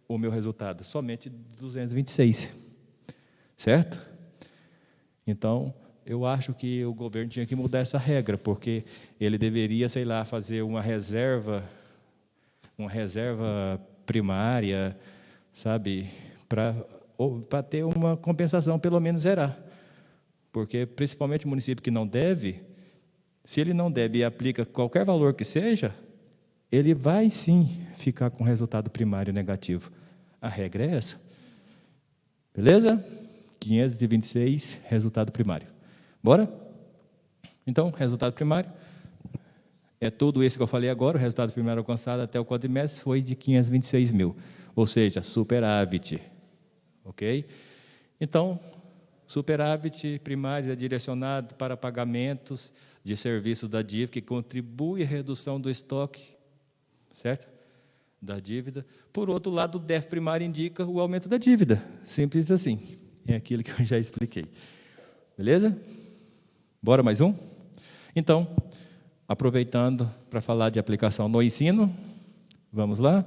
Speaker 2: o meu resultado? Somente 226, certo? Então, eu acho que o governo tinha que mudar essa regra, porque ele deveria, sei lá, fazer uma reserva primária, sabe, para ter uma compensação, pelo menos zerar. Porque, principalmente o município que não deve, se ele não deve e aplica qualquer valor que seja, ele vai sim ficar com resultado primário negativo. A regra é essa. Beleza? 526, resultado primário. Bora? Então, resultado primário é tudo isso que eu falei agora. O resultado primário alcançado até o quadrimestre foi de 526 mil, ou seja, superávit. Ok? Então, superávit primário é direcionado para pagamentos de serviços da dívida, que contribui à redução do estoque, certo? Da dívida. Por outro lado, o déficit primário indica o aumento da dívida. Simples assim. É aquilo que eu já expliquei. Beleza? Bora mais um? Então, aproveitando para falar de aplicação no ensino, vamos lá?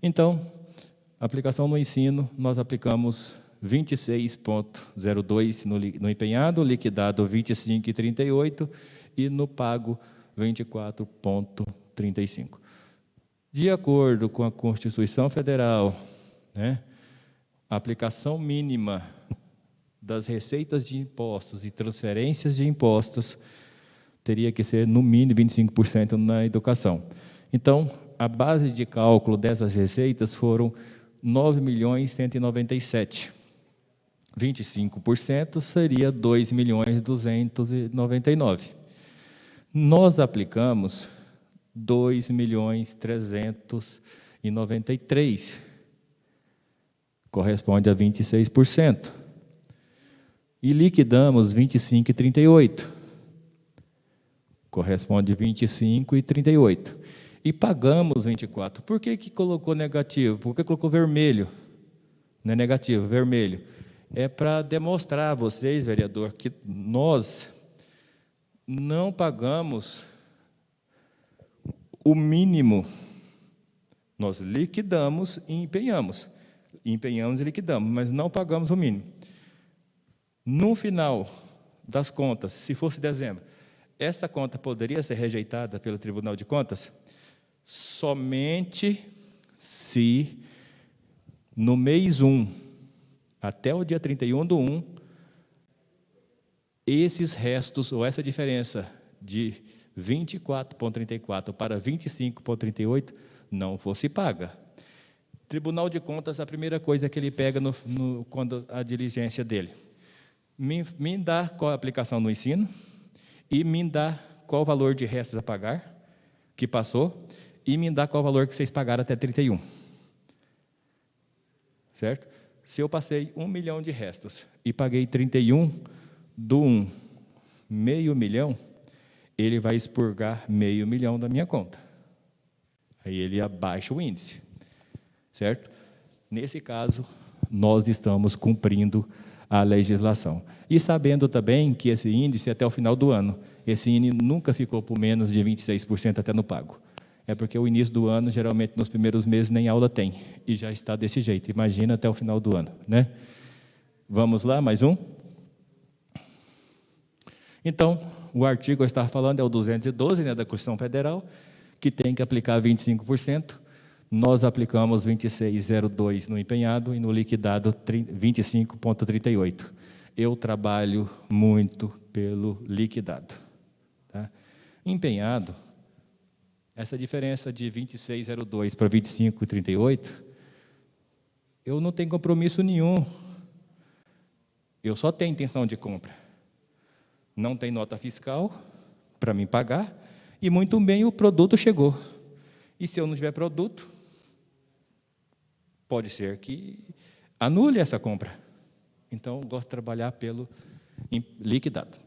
Speaker 2: Então, aplicação no ensino, nós aplicamos 26,02 no empenhado, liquidado 25,38 e no pago 24,35. De acordo com a Constituição Federal, né, a aplicação mínima das receitas de impostos e transferências de impostos teria que ser, no mínimo, 25% na educação. Então, a base de cálculo dessas receitas foram 9.197.000. 25% seria 2.299.000. Nós aplicamos 2.393.000, corresponde a 26%. E liquidamos 25,38, corresponde a 25,38. E pagamos 24. Por que colocou negativo? Por que colocou vermelho? Não é negativo, vermelho. É para demonstrar a vocês, vereador, que nós não pagamos o mínimo. Nós liquidamos e empenhamos. Empenhamos e liquidamos, mas não pagamos o mínimo. No final das contas, se fosse dezembro, essa conta poderia ser rejeitada pelo Tribunal de Contas somente se no mês 1, até o dia 31/1, esses restos, ou essa diferença de 24,34 para 25,38 não fosse paga. Tribunal de Contas, a primeira coisa que ele pega quando a diligência dele, me dá qual a aplicação no ensino e me dá qual o valor de restos a pagar, que passou, e me dá qual o valor que vocês pagaram até 31. Certo? Se eu passei 1 milhão de restos e paguei 31/1, meio milhão, ele vai expurgar meio milhão da minha conta. Aí ele abaixa o índice. Certo? Nesse caso, nós estamos cumprindo a legislação. E sabendo também que esse índice, até o final do ano, esse índice nunca ficou por menos de 26% até no pago. É porque o início do ano, geralmente nos primeiros meses, nem aula tem. E já está desse jeito. Imagina até o final do ano, né? Vamos lá, mais um? Então, o artigo que eu estava falando é o 212, né, da Constituição Federal, que tem que aplicar 25%. Nós aplicamos 26,02 no empenhado e no liquidado 25,38. Eu trabalho muito pelo liquidado. Tá? Empenhado, essa diferença de 26,02 para 25,38, eu não tenho compromisso nenhum. Eu só tenho intenção de compra. Não tem nota fiscal para mim pagar e muito bem o produto chegou. E se eu não tiver produto, pode ser que anule essa compra. Então, eu gosto de trabalhar pelo liquidado.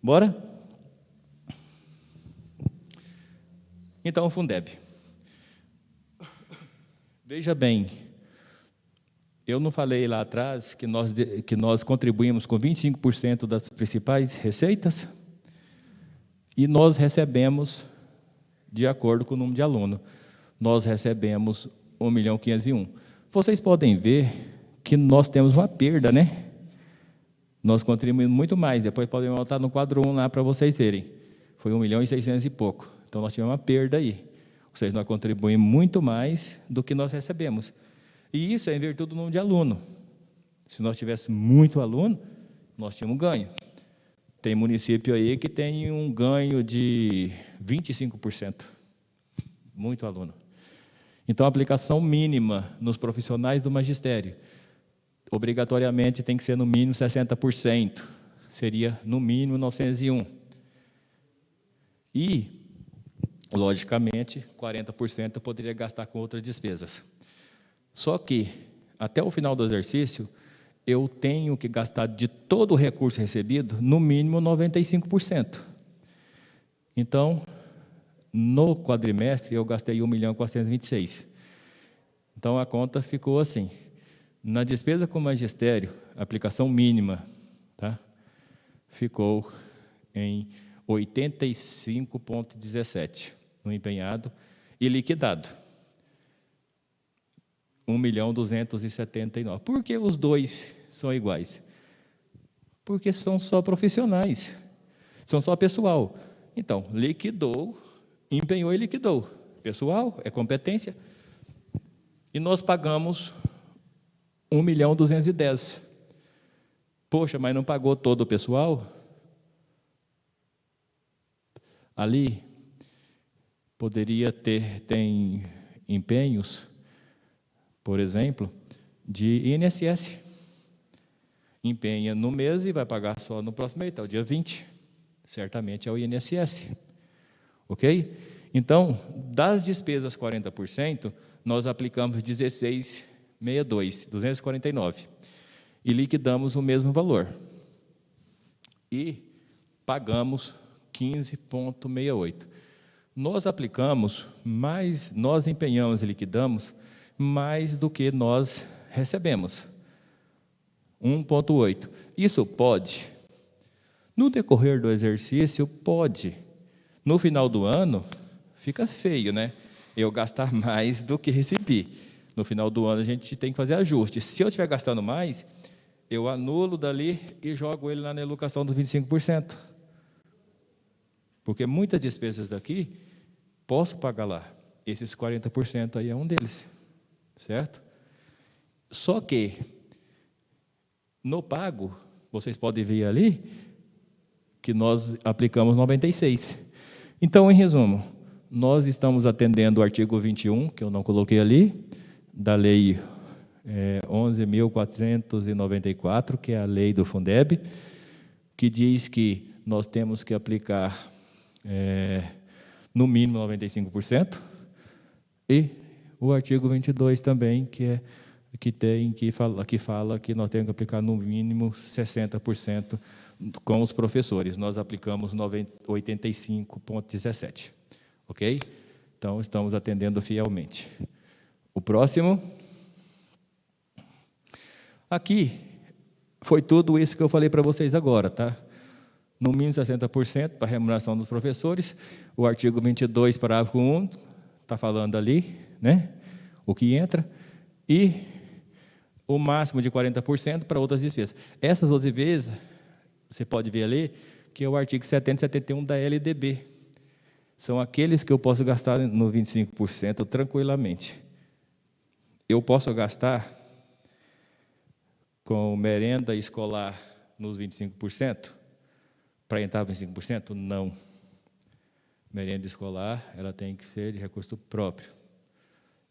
Speaker 2: Bora? Então, o Fundeb. Veja bem, eu não falei lá atrás que nós contribuímos com 25% das principais receitas e nós recebemos, de acordo com o número de aluno, nós recebemos 1.501.000. Vocês podem ver que nós temos uma perda, né? Nós contribuímos muito mais. Depois podem voltar no quadro 1 lá para vocês verem. Foi 1.600.000 e pouco. Então, nós tivemos uma perda aí. Ou seja, nós contribuímos muito mais do que nós recebemos. E isso é em virtude do número de aluno. Se nós tivéssemos muito aluno, nós tínhamos um ganho. Tem município aí que tem um ganho de 25%. Muito aluno. Então, a aplicação mínima nos profissionais do magistério, obrigatoriamente tem que ser no mínimo 60%. Seria no mínimo 901. E, logicamente, 40% eu poderia gastar com outras despesas. Só que, até o final do exercício, eu tenho que gastar de todo o recurso recebido, no mínimo 95%. Então, no quadrimestre, eu gastei 1.426.000. Então, a conta ficou assim. Na despesa com magistério, aplicação mínima, tá? Ficou em 85,17 no empenhado e liquidado. 1.279.000. Por que os dois são iguais? Porque são só profissionais, são só pessoal. Então, liquidou, empenhou e liquidou. Pessoal, é competência. E nós pagamos 1.210.000. Poxa, mas não pagou todo o pessoal? Ali poderia tem empenhos, por exemplo, de INSS. Empenha no mês e vai pagar só no próximo mês, o dia 20. Certamente é o INSS. Ok? Então, das despesas 40%, nós aplicamos 16,62, 249. E liquidamos o mesmo valor. E pagamos 15,68. Nós aplicamos mais, nós empenhamos e liquidamos mais do que nós recebemos. 1,8. Isso pode, no decorrer do exercício, pode. No final do ano, fica feio, né? Eu gastar mais do que recebi. No final do ano, a gente tem que fazer ajuste. Se eu estiver gastando mais, eu anulo dali e jogo ele lá na alocação dos 25%. Porque muitas despesas daqui, posso pagar lá. Esses 40% aí é um deles. Certo? Só que, no pago, vocês podem ver ali, que nós aplicamos 96. Então, em resumo, nós estamos atendendo o artigo 21, que eu não coloquei ali, da lei 11.494, que é a lei do Fundeb, que diz que nós temos que aplicar no mínimo 95%, e o artigo 22 também, que fala que nós temos que aplicar no mínimo 60% com os professores. Nós aplicamos 85,17. Ok? Então, estamos atendendo fielmente. O próximo. Aqui, foi tudo isso que eu falei para vocês agora, tá? No mínimo 60% para a remuneração dos professores. O artigo 22, parágrafo 1, está falando ali, né? O que entra. E o máximo de 40% para outras despesas. Essas outras despesas, você pode ver ali, que é o artigo 70 e 71 da LDB. São aqueles que eu posso gastar no 25% tranquilamente. Eu posso gastar com merenda escolar nos 25%? Para entrar nos 25%? Não. Merenda escolar, ela tem que ser de recurso próprio.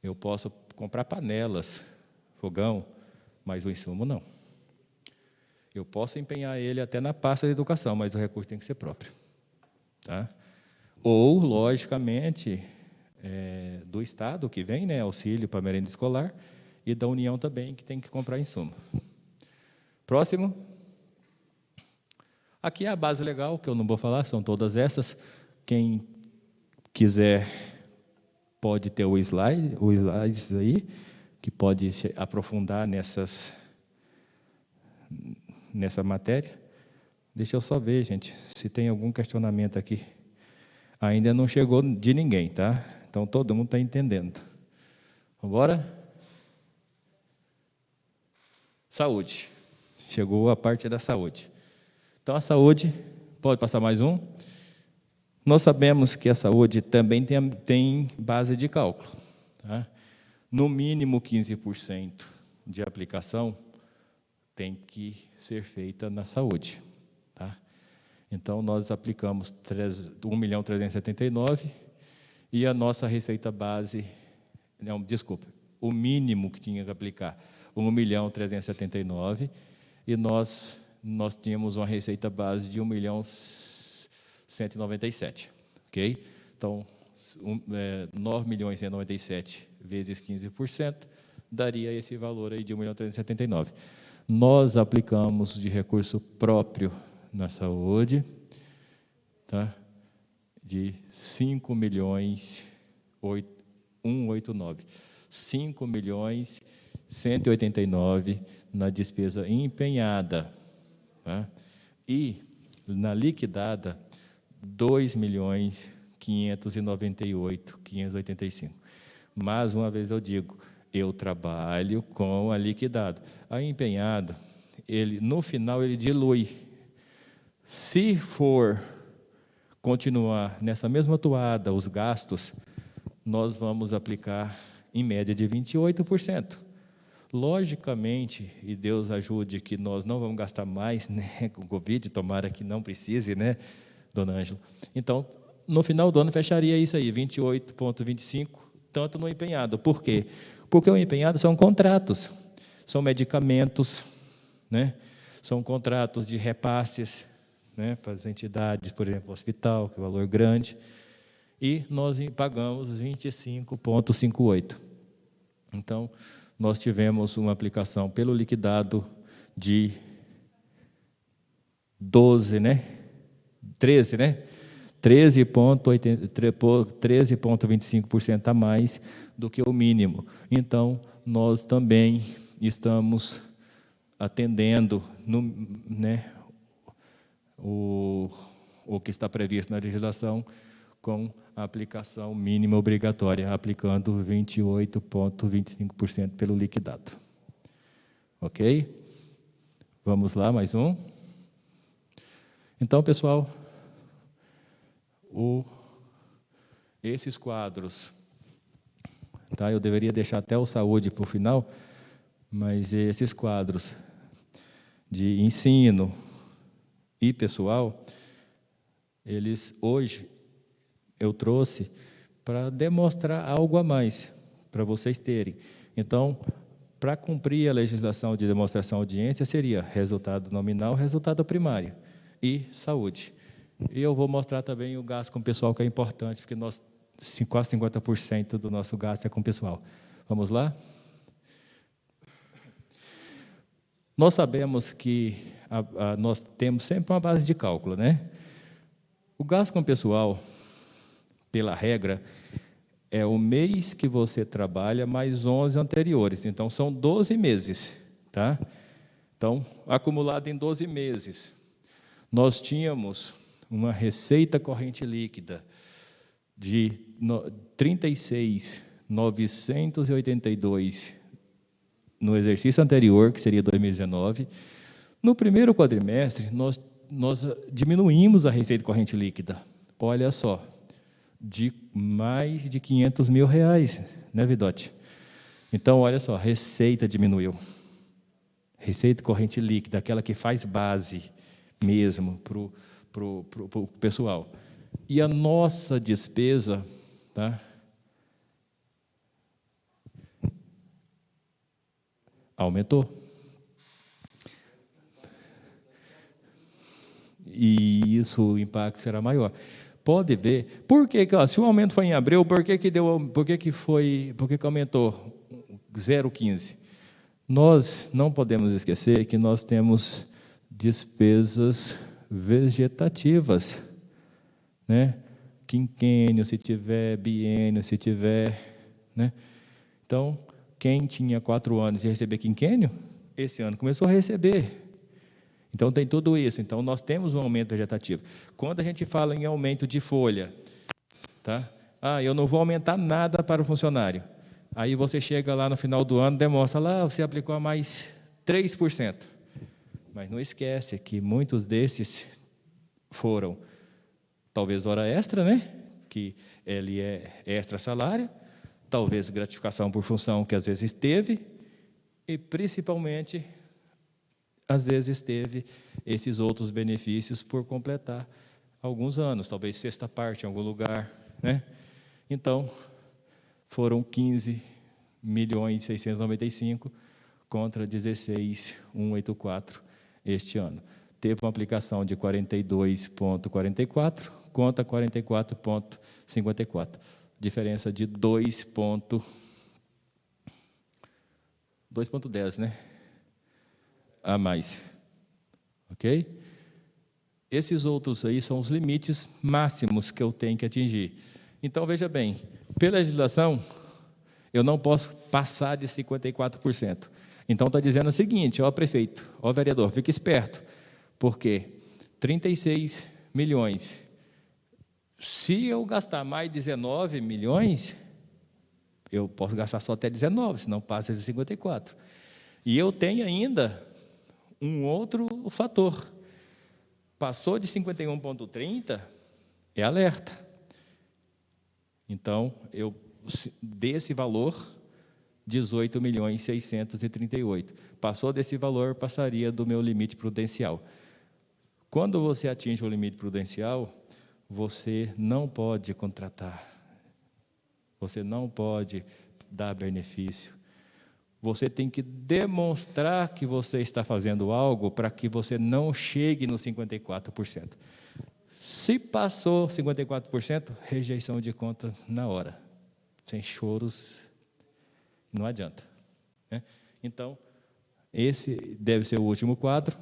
Speaker 2: Eu posso comprar panelas, fogão, mas o insumo não. Eu posso empenhar ele até na pasta de educação, mas o recurso tem que ser próprio. Tá? Ou, logicamente, do Estado, que vem, né, auxílio para merenda escolar, e da União também, que tem que comprar insumo. Próximo. Aqui é a base legal, que eu não vou falar, são todas essas. Quem quiser pode ter o slides aí, que pode aprofundar nessa matéria. Deixa eu só ver, gente, se tem algum questionamento aqui. Ainda não chegou de ninguém, tá? Então, todo mundo está entendendo. Vamos embora? Saúde. Chegou a parte da saúde. Então, a saúde, pode passar mais um. Nós sabemos que a saúde também tem base de cálculo. Tá? No mínimo 15% de aplicação tem que ser feita na saúde. Tá? Então, nós aplicamos 1.379.000 e a nossa receita base, não, desculpa, o mínimo que tinha que aplicar, 1.379.000, e nós tínhamos uma receita base de 1.197.000, ok? Então, 9.197.000 vezes 15% daria esse valor aí de 1.379.000. Nós aplicamos de recurso próprio na saúde, tá? De 5.189.000. 5.189.000 na despesa empenhada. Tá? E na liquidada, 2.598.585. Mais uma vez eu digo, eu trabalho com a liquidado. A empenhado, ele, no final, ele dilui. Se for continuar nessa mesma toada, os gastos, nós vamos aplicar, em média, de 28%. Logicamente, e Deus ajude que nós não vamos gastar mais, né, com o Covid, tomara que não precise, né, dona Ângela? Então, no final do ano, fecharia isso aí, 28,25%, tanto no empenhado. Por quê? Porque o empenhado são contratos, são medicamentos, né, são contratos de repasses, né, para as entidades, por exemplo, o hospital, que é um valor grande, e nós pagamos 25,58%. Então, nós tivemos uma aplicação pelo liquidado de 13,25% a mais do que o mínimo. Então, nós também estamos atendendo o que está previsto na legislação com a aplicação mínima obrigatória, aplicando 28,25% pelo liquidado. Ok? Vamos lá, mais um. Então, pessoal, esses quadros, tá? Eu deveria deixar até o saúde para o final, mas esses quadros de ensino e pessoal, eles hoje eu trouxe para demonstrar algo a mais, para vocês terem. Então, para cumprir a legislação de demonstração de audiência, seria resultado nominal, resultado primário e saúde. E eu vou mostrar também o gasto com o pessoal, que é importante, porque nós, quase 50% do nosso gasto é com o pessoal. Vamos lá? Nós sabemos que nós temos sempre uma base de cálculo, né? O gasto com o pessoal, pela regra, é o mês que você trabalha mais 11 anteriores. Então, são 12 meses. Tá? Então, acumulado em 12 meses, nós tínhamos uma receita corrente líquida de 36.982 no exercício anterior, que seria 2019. No primeiro quadrimestre, nós diminuímos a receita corrente líquida. Olha só, de mais de R$500 mil, né, Vidotti? Então, olha só, a receita diminuiu. Receita corrente líquida, aquela que faz base mesmo para o pessoal. E a nossa despesa, tá, aumentou. E isso, o impacto será maior. Pode ver. Por que, se o aumento foi em abril, por que aumentou 0,15? Nós não podemos esquecer que nós temos despesas vegetativas, né? Quinquênio, se tiver, biênio, se tiver, né? Então, quem tinha 4 anos e receber quinquênio, esse ano começou a receber. Então, tem tudo isso. Então, nós temos um aumento vegetativo. Quando a gente fala em aumento de folha, tá? Eu não vou aumentar nada para o funcionário. Aí você chega lá no final do ano, demonstra lá, você aplicou a mais 3%. Mas não esquece que muitos desses foram, talvez, hora extra, né? Que ele é extra salário, talvez gratificação por função que às vezes teve, e principalmente, às vezes teve esses outros benefícios por completar alguns anos, talvez sexta parte em algum lugar, né? Então, foram 15.695 contra 16.184 este ano. Teve uma aplicação de 42,44 contra 44,54. Diferença de 2,10, né? A mais. Ok? Esses outros aí são os limites máximos que eu tenho que atingir. Então, veja bem, pela legislação, eu não posso passar de 54%. Então, está dizendo o seguinte, ó prefeito, ó vereador, fique esperto, porque 36 milhões. Se eu gastar mais 19 milhões, eu posso gastar só até 19, senão passa de 54. E eu tenho ainda um outro fator. Passou de 51,30, é alerta. Então, desse valor, 18.638. Passou desse valor, passaria do meu limite prudencial. Quando você atinge o limite prudencial, você não pode contratar, você não pode dar benefício. Você tem que demonstrar que você está fazendo algo para que você não chegue nos 54%. Se passou 54%, rejeição de conta na hora, sem choros, não adianta, né? Então, esse deve ser o último quadro,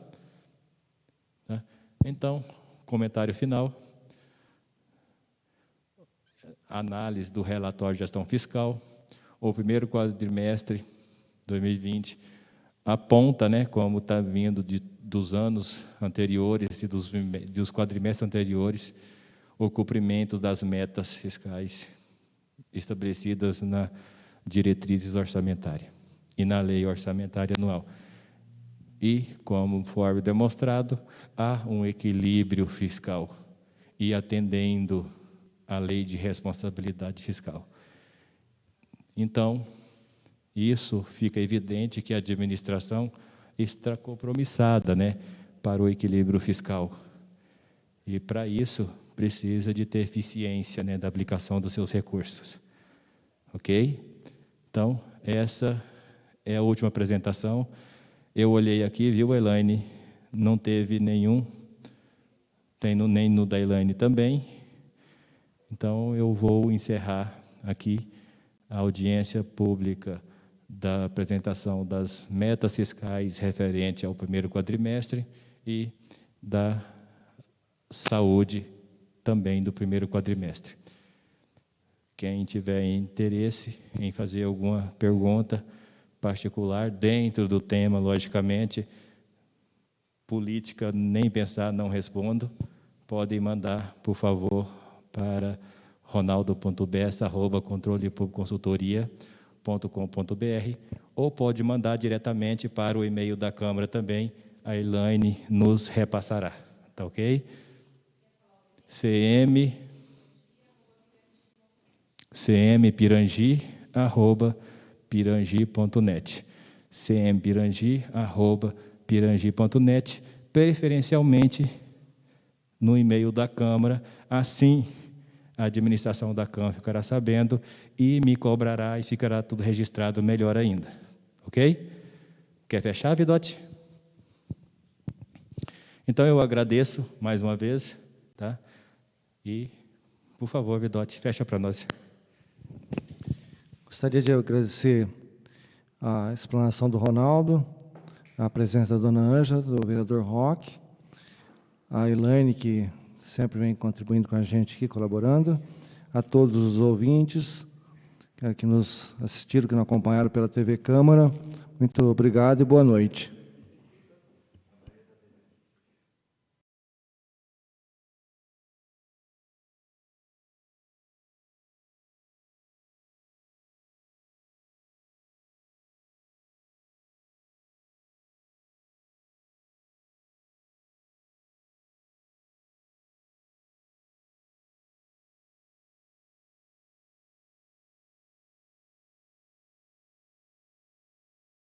Speaker 2: tá? Então, comentário final. Análise do relatório de gestão fiscal. O primeiro quadrimestre 2020 aponta, né, como está vindo dos anos anteriores e dos quadrimestres anteriores, o cumprimento das metas fiscais estabelecidas na diretrizes orçamentárias e na lei orçamentária anual. E, como foi demonstrado, há um equilíbrio fiscal e atendendo à lei de responsabilidade fiscal. Então, isso fica evidente que a administração está compromissada, né, para o equilíbrio fiscal. E, para isso, precisa de ter eficiência, né, da aplicação dos seus recursos. Ok? Então, essa é a última apresentação. Eu olhei aqui, viu, Elaine? Não teve nenhum, nem no da Elaine também. Então, eu vou encerrar aqui a audiência pública da apresentação das metas fiscais referente ao primeiro quadrimestre e da saúde também do primeiro quadrimestre. Quem tiver interesse em fazer alguma pergunta particular, dentro do tema, logicamente, política, nem pensar, não respondo, podem mandar, por favor, para ronaldo.bessa@controlepublicoconsultoria.com.br ou pode mandar diretamente para o e-mail da Câmara também, a Elaine nos repassará, tá ok? cmpirangi@pirangi.net, cmpirangi@pirangi.net, preferencialmente no e-mail da Câmara, assim a administração da Câmara ficará sabendo e me cobrará e ficará tudo registrado melhor ainda. Ok? Quer fechar, Vidotti? Então, eu agradeço mais uma vez, tá? E, por favor, Vidotti, fecha para nós.
Speaker 1: Gostaria de agradecer a explanação do Ronaldo, a presença da dona Ângela, do vereador Roque, a Elaine, que sempre vem contribuindo com a gente aqui, colaborando, a todos os ouvintes que nos assistiram, que nos acompanharam pela TV Câmara. Muito obrigado e boa noite.